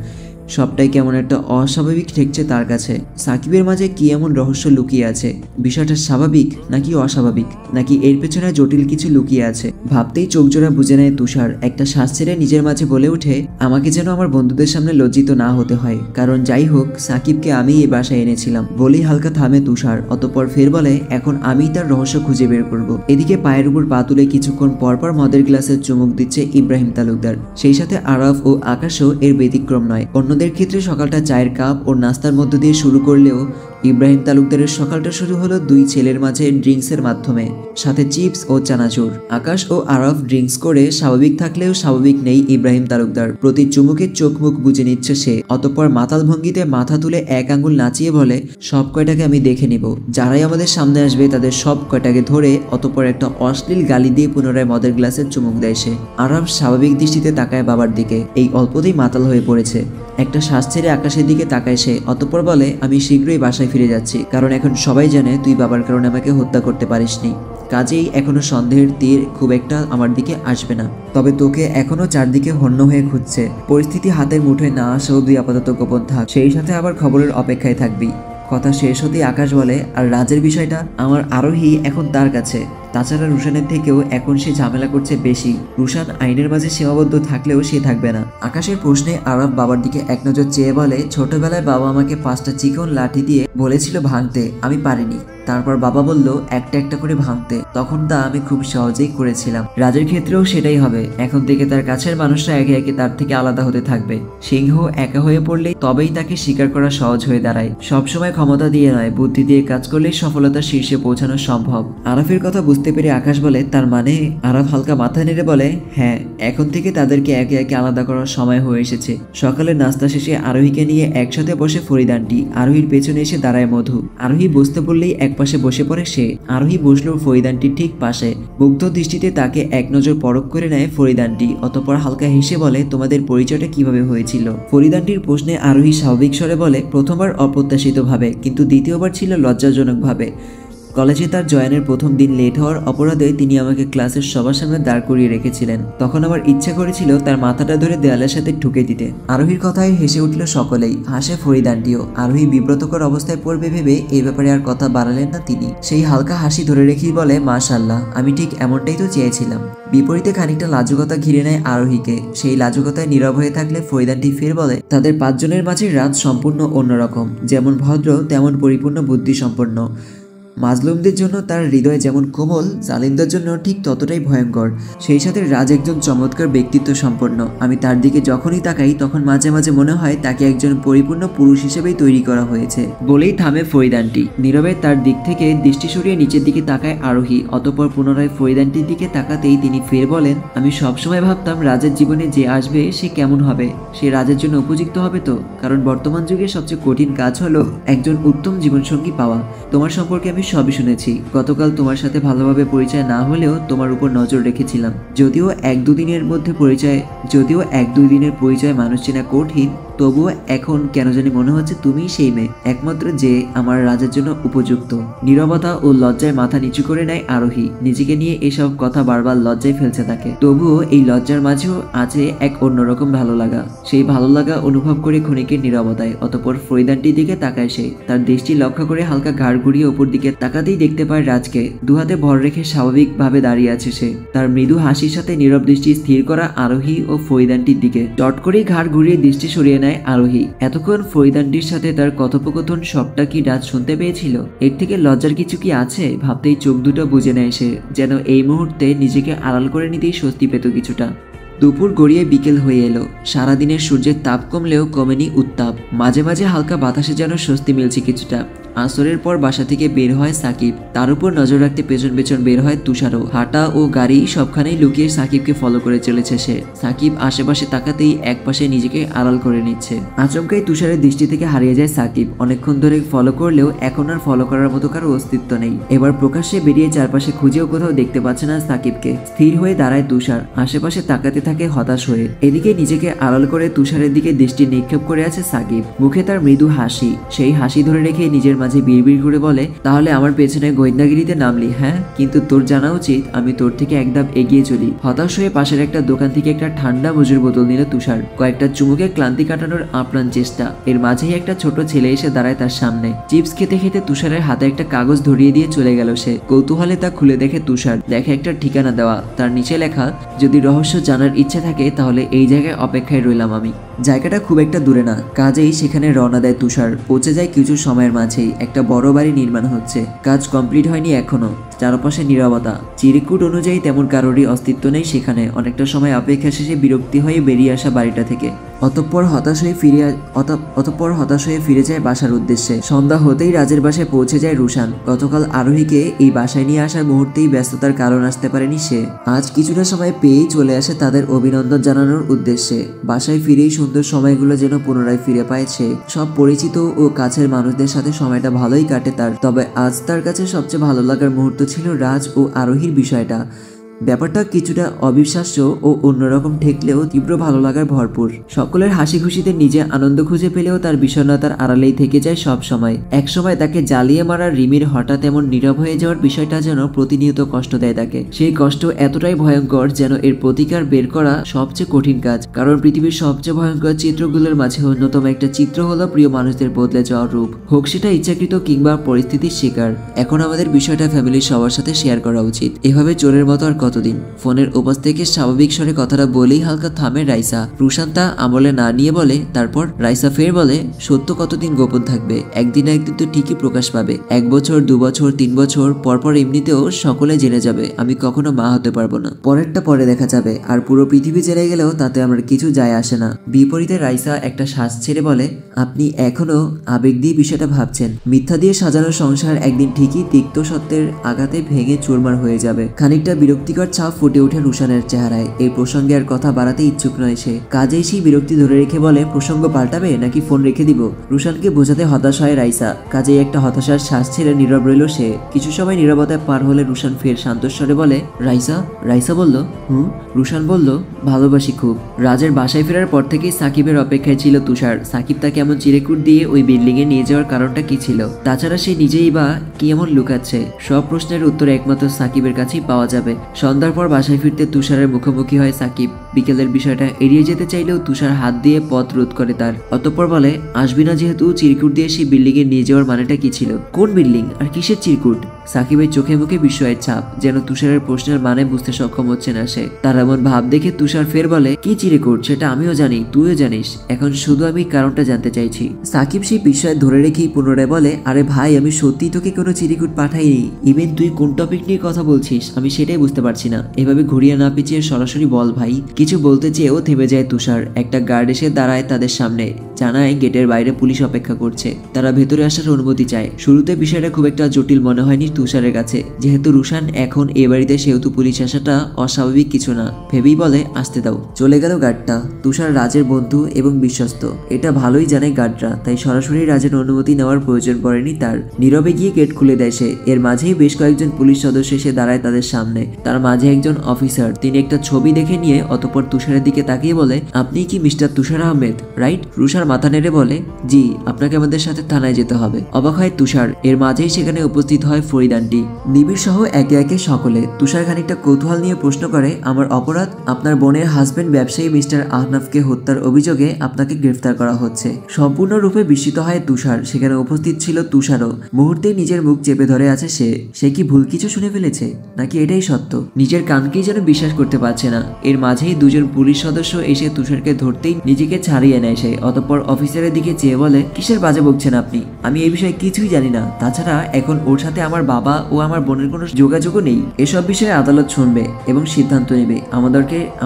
সবটাই কেমন একটা অস্বাভাবিক ঠেকছে তার কাছে। সাকিবের মাঝে কি এমন রহস্য লুকিয়ে আছে? বিষয়টা স্বাভাবিক নাকি অস্বাভাবিক, নাকি এর পেছনে জটিল কিছু লুকিয়ে আছে? ভাবতেই চোখজোড়া বুঝে নেয় তুষার। একটা শ্বাস ছেড়ে নিজের মাঝে বলে ওঠে, আমাকে যেন আমার বন্ধুদের সামনে লজ্জিত না হতে হয়, কারণ যাই হোক সাকিবকে আমি এই বাসায় এনেছিলাম। বলেই হালকা থামে তুষার। অতঃপর ফের বলে, এখন আমিই তার রহস্য খুঁজে বের করব। এদিকে পায়ের উপর পা তুলে কিছুক্ষণ পরপর মদের গ্লাসে চুমুক দিচ্ছে ইব্রাহিম তালুকদার। সেই সাথে আরাফ ও আকাশও এর ব্যতিক্রম নয়। অন্যদের ক্ষেত্রে সকালটা চায়ের কাপ ও নাস্তার মধ্য দিয়ে শুরু করলেও ইব্রাহিম তালুকদারের সকালটা শুরু হলো 2 ছেলের মাঝে ড্রিঙ্কসের মাধ্যমে, সাথে চিপস ও চানাচুর। আকাশ ও আরাফ ড্রিঙ্কস করে স্বাভাবিক থাকলেও স্বাভাবিক নেই ইব্রাহিম তালুকদার। প্রতি চুমুকে চোখ মুখ বুঝে নিচ্ছে সে। অতঃপর মাতাল ভঙ্গিতে মাথা তুলে এক আঙ্গুল নাচিয়ে বলে, সব কয়টাকে আমি দেখে নিব, যারাই আমাদের সামনে আসবে তাদের সব কয়টাকে ধরে। অতঃপর একটা অশ্লীল গালি দিয়ে পুনরায় মদের গ্লাসের চুমুক দেয় সে। আরাফ স্বাভাবিক দৃষ্টিতে তাকায় বাবার দিকে। এই অল্পতেই মাতাল হয়ে পড়েছে। একটা শ্বাস ছেড়ে আকাশের দিকে তাকায় সে। অতঃপর বলে, আমি শীঘ্রই বাসায় ফিরে যাচ্ছি, কারণ এখন সবাই জানে তুই বাবার কারণে আমাকে হত্যা করতে পারিসনি। কাজেই এখনো সন্দেহের তীর খুব একটা আমার দিকে আসবে না। তবে তোকে এখনো চারদিকে হন্য হয়ে খুঁজছে। পরিস্থিতি হাতের মুঠোয় না আসা অবধি আপাতত গোপন থাক, সেই সাথে আবার খবরের অপেক্ষায় থাকবি। কথা শেষ হতেই আকাশ বলে, আর রাজের বিষয়টা? আমার আরোহী এখন তার কাছে। তাছাড়া রুশানের থেকেও এখন সে ঝামেলা করছে বেশি। রুশান আইনের মাঝে সীমাবদ্ধ থাকলেও সে থাকবে না। আকাশের প্রশ্নে আরাফ বাবার দিকে এক নজর চেয়ে বলে, ছোটবেলায় বাবা আমাকে 5টা চিকন লাঠি দিয়ে বলেছিল ভাঙতে, আমি পারিনি। তারপর বাবা বলল একটা একটা করে ভাঙতে, তখন তা আমি খুব সহজেই করেছিলাম। রাজের ক্ষেত্রেও সেটাই হবে। এখন থেকে তার কাছের মানুষরা একে একে তার থেকে আলাদা হতে থাকবে। সিংহ একা হয়ে পড়লেই তবেই তাকে শিকার করা সহজ হয়ে দাঁড়ায়। সবসময় ক্ষমতা দিয়ে নয়, বুদ্ধি দিয়ে কাজ করলেই সফলতার শীর্ষে পৌঁছানো সম্ভব। আরাফের কথা বুঝতে পেরে আকাশ বলে, তার মানে? আরাফ হালকা মাথা নেড়ে বলে, হ্যাঁ, এখন থেকে তাদেরকে একে একে আলাদা করার সময় হয়ে এসেছে। সকালে নাস্তা শেষে আরোহীকে নিয়ে একসাথে বসে ফরিদ আন্টি। আরোহীর পেছনে এসে দাঁড়ায় মধু। আরোহী বসতে বললেই এক পাশে বসে পড়ে সে। আরোহী বসলো ফরিদ আন্টির ঠিক পাশে। মুগ্ধ দৃষ্টিতে তাকে এক নজর পরখ করে নেয় ফরিদ আন্টি। অতঃপর হালকা হেসে বলে, তোমাদের পরিচয়টা কিভাবে হয়েছিল? ফরিদ আন্টির প্রশ্নে আরোহী স্বাভাবিক স্বরে বলে, প্রথমবার অপ্রত্যাশিতভাবে, কিন্তু দ্বিতীয়বার ছিল লজ্জাজনকভাবে। কলেজে তার জয়েনের প্রথম দিন লেট হওয়ার অপরাধে তিনি আমাকে ক্লাসের সবার সামনে দাঁড় করিয়ে রেখেছিলেন। তখন আমার ইচ্ছা করেছিল তার মাথাটা ধরে দেয়ালের সাথে ঠুকে দিতে। আরোহীর কথায় হেসে উঠল সকলেই, হাসে ফরিদ আন্টিও। আরোহী বিব্রতকর অবস্থায় পড়বে ভেবে এই ব্যাপারে আর কথা বাড়ালেন না তিনি। সেই হালকা হাসি ধরে রেখেই বলে, মাশাআল্লাহ, আমি ঠিক এমনটাই তো চেয়েছিলাম। বিপরীতে খানিকটা লাজুকতা ঘিরে নেয় আরোহীকে। সেই লাজুকতায় নীরব হয়ে থাকলে ফরিদ আন্টি ফের বলে, তাদের 5 জনের মাঝে রাজ সম্পূর্ণ অন্যরকম। যেমন ভদ্র তেমন পরিপূর্ণ বুদ্ধি সম্পন্ন। মাজলুমদের জন্য তার হৃদয় যেমন কোমল, জালিমদের জন্য ঠিক ততটাই ভয়ঙ্কর। সেই সাথে রাজ একজন চমৎকার ব্যক্তিত্ব সম্পন্ন। আমি তার দিকে যখনই তাকাই তখন মাঝে মাঝে মনে হয় তাকে একজন পরিপূর্ণ পুরুষ হিসেবেই তৈরি করা হয়েছে। বলেই থামে ফরিদ আন্টি। নীরবে তার দিক থেকে দৃষ্টি সরিয়ে নিচের দিকে তাকায় আরোহী। অতঃপর পুনরায় ফরিদ আন্টির দিকে তাকাতেই তিনি ফের বলেন, আমি সবসময় ভাবতাম রাজের জীবনে যে আসবে সে কেমন হবে, সে রাজের জন্য উপযুক্ত হবে তো। কারণ বর্তমান যুগে সবচেয়ে কঠিন কাজ হলো একজন উত্তম জীবনসঙ্গী পাওয়া। তোমার সম্পর্কে আমি সবই শুনেছি। গতকাল তোমার সাথে ভালোভাবে পরিচয় না হলেও তোমার উপর নজর রেখেছিলাম। যদিও এক দুই দিনের পরিচয় মানুষ চেনা কঠিন, তবুও এখন কেন জানি মনে হচ্ছে তুমি সেই মেয়ে একমাত্র যে আমার রাজের জন্য উপযুক্ত। নীরবতা ও লজ্জায় মাথা নিচু করে নেয় আরোহী। নিজেকে নিয়ে এসব কথা বারবার লজ্জায় ফেলছে তাকে। তবুও এই লজ্জার মাঝেও আছে এক অন্যরকম ভালো লাগা। সেই ভালো লাগা অনুভব করে ক্ষণিকের নীরবতায় অতঃপর ফরিদানটির দিকে তাকায় সে। তার দৃষ্টি লক্ষ্য করে হালকা ঘাড় ঘুরিয়ে উপর দিকে তাকাতেই দেখতে পায় রাজকে। দুহাতে ভর রেখে স্বাভাবিকভাবে দাঁড়িয়ে আছে সে। তার মৃদু হাসির সাথে নীরব দৃষ্টি স্থির করা আরোহী ও ফরিদানটির দিকে। চট করেই ঘাড় ঘুরিয়ে দৃষ্টি সরিয়ে নেয় আরোহী। এতক্ষণ ফরিদানটির সাথে তার কথোপকথন সবটা কি রাজ শুনতে পেয়েছিল? এর থেকে লজ্জার কিছু কি আছে ভাবতেই চোখ দুটো বুজে নেয় সে, যেন এই মুহূর্তে নিজেকে আড়াল করে নিতেই স্বস্তি পেত কিছুটা। দুপুর গড়িয়ে বিকেল হয়ে এলো। সারাদিনের সূর্যের তাপ কমলেও কমেনি উত্তাপ। মাঝে মাঝে হালকা বাতাসে যেন স্বস্তি মিলছে কিছুটা। আসরের পর বাসা থেকে বের হয় সাকিব। তার উপর নজর রাখতে পেছন পেছন বের হয় তুষারও। হাঁটা ও গাড়ি সবখানেই লুকিয়ে সাকিবকে ফলো করে চলেছে সে। সাকিব আশেপাশে তাকাতেই একপাশে নিজেকে আড়াল করে নিচ্ছে। আচমকাই তুষারের দৃষ্টি থেকে হারিয়ে যায় সাকিব। অনেকক্ষণ ধরে ফলো করলেও এখন আর ফলো করার মতো কারো অস্তিত্ব নেই। এবার প্রকাশ্যে বেরিয়ে চারপাশে খুঁজেও কোথাও দেখতে পাচ্ছে না সাকিবকে। স্থির হয়ে দাঁড়ায় তুষার, আশেপাশে তাকাতে থাকে হতাশ হয়ে। এদিকে নিজেকে আড়াল করে তুষারের দিকে দৃষ্টি নিক্ষেপ করে আছে সাকিব। মুখে তার মৃদু হাসি। সেই হাসি ধরে রেখে নিজের মাঝে বিড়বিড় করে বলে, তাহলে আমার পেছনে গোয়েন্দাগিরিতে নামলি? হ্যাঁ, কিন্তু তোর জানা উচিত আমি তোর থেকে এক ধাপ এগিয়ে চলি। হতাশ হয়ে পাশের একটা দোকান থেকে একটা ঠান্ডা মজুর বোতল নিল তুষার। কয়েকটা চুমুকে ক্লান্তি কাটানোর আপ্রাণ চেষ্টা। এর মাঝেই একটা ছোট ছেলে এসে দাঁড়ায় তার সামনে। চিপস খেতে খেতে তুষারের হাতে একটা কাগজ ধরিয়ে দিয়ে চলে গেল সে। কৌতূহলে তা খুলে দেখে তুষার। দেখে একটা ঠিকানা দেওয়া, তার নিচে লেখা, যদি রহস্য জানার ইচ্ছে থাকে তাহলে এই জায়গায় অপেক্ষায় রইলাম আমি। জায়গাটা খুব একটা দূরে না, কাজেই সেখানে রওনা দেয় তুষার। পৌঁছে যায় কিছু সময়ের মাঝেই। একটা বড় বাড়ি নির্মাণ হচ্ছে, কাজ কমপ্লিট হয়নি এখনো। চারপাশে নীরবতা। চিরকুট অনুযায়ী তেমন কারোরই অস্তিত্ব নেই সেখানে। অনেকটা সময় অপেক্ষা শেষে বিরক্তি হয়ে বেরিয়ে আসা বাড়িটা থেকে। অতঃপর হতাশ হয়ে ফিরে যায় বাসার উদ্দেশ্যে। সন্ধ্যা হতেই রাজের বাসায় পৌঁছে যায় রুশান। গতকাল আরোহীকে এই বাসায় নিয়ে আসার মুহূর্তেই ব্যস্ততার কারণ আসতে পারেনি সে। আজ কিছুটা সময় পেয়েই চলে আসে তাদের অভিনন্দন জানানোর উদ্দেশ্যে। বাসায় ফিরেই সুন্দর সময়গুলো যেন পুনরায় ফিরে পায় সে। সব পরিচিত ও কাছের মানুষদের সাথে সময়টা ভালোই কাটে তার। তবে আজ তার কাছে সবচেয়ে ভালো লাগার মুহূর্ত ছিল রাজ ও আরোহীর বিষয়টা। ব্যাপারটা কিছুটা অবিশ্বাস্য ও অন্যরকম ঠেকলেও তীব্র ভালো লাগার ভরপুর। সকলের হাসি খুশিতে নিজে আনন্দ খুঁজে পেলেও তার বিষণ্ণতার আড়ালেই থেকে যায় সব সময়। একসময় তাকে জ্বালিয়ে মারা রিমির হঠাৎ এমন নীরব হয়ে যাওয়ার বিষয়টা যেন প্রতিনিয়ত কষ্ট দেয় তাকে। সেই কষ্ট এতটাই ভয়ঙ্কর যেন এর প্রতিকার বের করা সবচেয়ে কঠিন কাজ। কারণ পৃথিবীর সবচেয়ে ভয়ঙ্কর চিত্রগুলোর মাঝে অন্যতম একটা চিত্র হলো প্রিয় মানুষদের বদলে যাওয়ার রূপ, হোক সেটা ইচ্ছাকৃত কিংবা পরিস্থিতির শিকার। এখন আমাদের বিষয়টা ফ্যামিলির সবার সাথে শেয়ার করা উচিত। এভাবে চোরের মতো আর কতদিন? ফোনের ওপাশ থেকে স্বাভাবিক স্বরে কথাটা বলেই হালকা থামে রাইসা। রুশান তা আমলে না নিয়ে বলে, তারপর রাইসা ফের বলে, সত্য কতদিন গোপন থাকবে? একদিন না একদিন তো ঠিকই প্রকাশ পাবে। 1 বছর 2 বছর 3 বছর পরপর এমনিতেও সকলে জেনে যাবে আমি কখনো মা হতে পারবো না। পরেরটা পরে দেখা যাবে। আর পুরো পৃথিবী জেনে গেলেও তাতে আমার কিছু যায় আসে না। বিপরীতে রাইসা একটা শ্বাস ছেড়ে বলে, আপনি এখনো আবেগ দিয়ে বিষয়টা ভাবছেন। মিথ্যা দিয়ে সাজানো সংসার একদিন ঠিকই তিক্ত সত্যের আঘাতে ভেঙে চুরমার হয়ে যাবে। খানিকটা বিরক্তিকর ছাপ ফুটে ওঠে রুশানের চেহারায়। এই প্রসঙ্গে আর কথা বাড়াতে ইচ্ছুক নয় সে। কাজেই সেই বিরক্তি ধরে রেখে বলে, প্রসঙ্গ পাল্টাবে নাকি ফোন রেখে দিব? রুশানকে বোঝাতে হতাশ হয় রাইসা। কাজেই একটা হতাশার শ্বাস ছেড়ে নীরব রইল সে। কিছু সময় নীরবতায় পার হলে রুশান ফের শান্তস্বরে বলে, রাইসা? রাইসা বলল, রুশান বলল, ভালোবাসি খুব। রাজের বাসায় ফেরার পর থেকেই সাকিবের অপেক্ষায় ছিল তুষার। সাকিব তাকে এমন চিরেকুট দিয়ে ওই বিল্ডিং এ নিয়ে যাওয়ার কারণটা কি ছিল? তাছাড়া সে নিজেই বা কি এমন লুকাচ্ছে? সব প্রশ্নের উত্তর একমাত্র সাকিবের কাছেই পাওয়া যাবে। সন্ধ্যার পর বাসায় ফিরতে তুষারের মুখোমুখি হয় সাকিব। বিকেলের বিষয়টা এড়িয়ে যেতে চাইলেও তুষার হাত দিয়ে পথ রোধ করে তার। অতঃপর বলে, আসবি না যেহেতু, চিরকুট দিয়ে সেই বিল্ডিং এ নিয়ে যাওয়ার মানেটা কি ছিল? কোন বিল্ডিং আর কিসের চিরকুট? সাকিবের চোখে মুখে বিস্ময়ের ছাপ। যেন তুষারের প্রশ্নের মানে বুঝতে সক্ষম হচ্ছে না সে। তার এমন ভাব দেখে তুষার ফের বলে, কি চিরকুট সেটা আমিও জানি, তুইও জানিস। এখন শুধু আমি কারণটা জানতে চাইছি। সাকিব সেই বিষয় ধরে রেখেই পুনরায় বলে, আরে ভাই, আমি সত্যি তোকে কোনো চিরকুট পাঠাইনি। ইভেন তুই কোন টপিক নিয়ে কথা বলছিস আমি সেটাই বুঝতে পারছি না। এভাবে ঘুরিয়ে না পিছিয়ে সরাসরি বল ভাই। কিছু বলতে চেয়েও থেমে যায় তুষার। একটা গার্ড এসে দাঁড়ায় তাদের সামনে। জানায় গেটের বাইরে পুলিশ অপেক্ষা করছে। তারা ভেতরে আসার অনুমতি চায়। শুরুতে বিষয়টা খুব একটা জটিল মনে হয়নি তুষারের কাছে। যেহেতু রুশান এখন এ বাড়িতে, সেহেতু পুলিশ আসাটা অস্বাভাবিক কিছু না ভেবেই বলে, আসতে দাও। চলে গেল গার্ডটা। তুষার রাজের বন্ধু এবং বিশ্বস্ত, এটা ভালোই জানে গার্ডরা। তাই সরাসরি রাজের অনুমতি নেওয়ার প্রয়োজন পড়েনি তার। নীরবে গিয়ে গেট খুলে দেয় সে। এর মাঝেই বেশ কয়েকজন পুলিশ সদস্য এসে দাঁড়ায় তাদের সামনে। তার মাঝে একজন অফিসার, তিনি একটা ছবি দেখে নিয়ে অতঃপর তুষারের দিকে তাকিয়ে বলে, আপনি কি মিস্টার তুষার আহমেদ, রাইট? রুষার মাথা নেড়ে বলে, জি, আপনাকে আমাদের সাথে থানায় যেতে হবে। অবাক হয় তুষার। এর মাঝেই সেখানে উপস্থিত হয় ফরিদ আন্টি, নিবিড় সহ একে একে সকলে। তুষার খানিকটা কৌতূহল নিয়ে প্রশ্ন করে, আমার অপরাধ? আপনার বোনের হাজবেন্ড ব্যবসায়ী মিস্টার আহনাফকে হত্যার অভিযোগে আপনাকে গ্রেফতার করা হচ্ছে। সম্পূর্ণরূপে বিস্মিত হয় তুষার। সেখানে উপস্থিত ছিল তুষারও। মুহূর্তেই নিজের মুখ চেপে ধরে আছে সে কি ভুল কিছু শুনে ফেলেছে, নাকি এটাই সত্য? নিজের কানকেই যেন বিশ্বাস করতে পারছে না। এর মাঝেই দুজন পুলিশ সদস্য এসে তুষারকে ধরতেই নিজেকে ছাড়িয়ে নেয় সে। অতঃপর অফিসারের দিকে চেয়ে বলে, কিসের বাজে বকছেন আপনি? আমি এই বিষয়ে কিছুই জানি না। তাছাড়া এখন ওর সাথে আমার বাবা ও আমার বোনের কোনো যোগাযোগও নেই। এসব বিষয়ে আদালত শুনবে এবং সিদ্ধান্ত নেবে।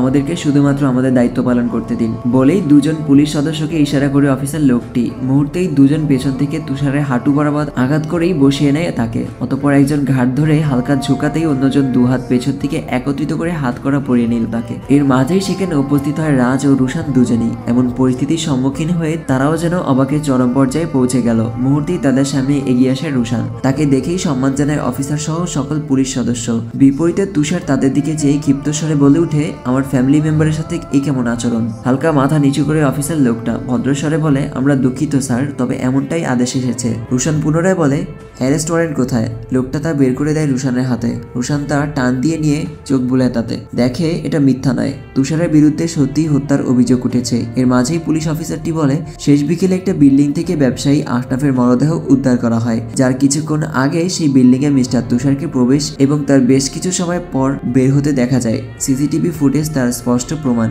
আমাদেরকে শুধুমাত্র আমাদের দায়িত্ব পালন করতে দিন। বলেই দুজন পুলিশ সদস্যকে ইশারা করে অফিসার লোকটি মুহূর্তেই দুজন পেছন থেকে তুষারের হাঁটু বরাবর আঘাত করেই বসিয়ে নেয় তাকে। অতঃপর একজন ঘাট ধরে হালকা ঝোঁকাতেই অন্যজন দুহাত পেছন থেকে একত্রিত করে হাত করা পরিয়ে নিল তাকে। এর মাঝেই সেখানে উপস্থিত হয় রাজ ও রুশান দুজনেই। এমন পরিস্থিতির সম্মুখীন হয়ে তারাও যেন অবাকের চরম পর্যায়ে পৌঁছে গেল। মুহূর্তেই তাদের সামনে এগিয়ে আসে রুশান। তাকে দেখেই সম্মান জানায় অফিসার সহ সকল পুলিশ সদস্য। বিপরীতে তুষার তাদের দিকে চেয়ে ক্ষিপ্ত স্বরে বলে উঠে, আমার ফ্যামিলি মেম্বারের সাথে এই কেমন আচরণ? হালকা মাথা নিচু করে অফিসার লোকটা ভদ্রস্বরে বলে, আমরা দুঃখিত স্যার, তবে এমনটাই আদেশ এসেছে। রুশান পুনরায় বলে, অ্যারেস্ট ওয়ারেন্ট কোথায়? লোকটা তা বের করে দেয় রুশানের হাতে। রুশান তা টান দিয়ে নিয়ে চোখ বুলায় তাতে, দেখে এটা মিথ্যা নয়। তুষারের বিরুদ্ধে সত্যিই হত্যার অভিযোগ উঠেছে। এর মাঝেই পুলিশ অফিসারটি বলে, শেষ বিকেলে একটা বিল্ডিং থেকে ব্যবসায়ী আহনাফের মরদেহ উদ্ধার করা হয়, যার কিছুক্ষণ আগে সেই বিল্ডিং এ মিস্টার তুষারকে প্রবেশ এবং তার বেশ কিছু সময় পর বের হতে দেখা যায়। সিসিটিভি ফুটেজ তার স্পষ্ট প্রমাণ।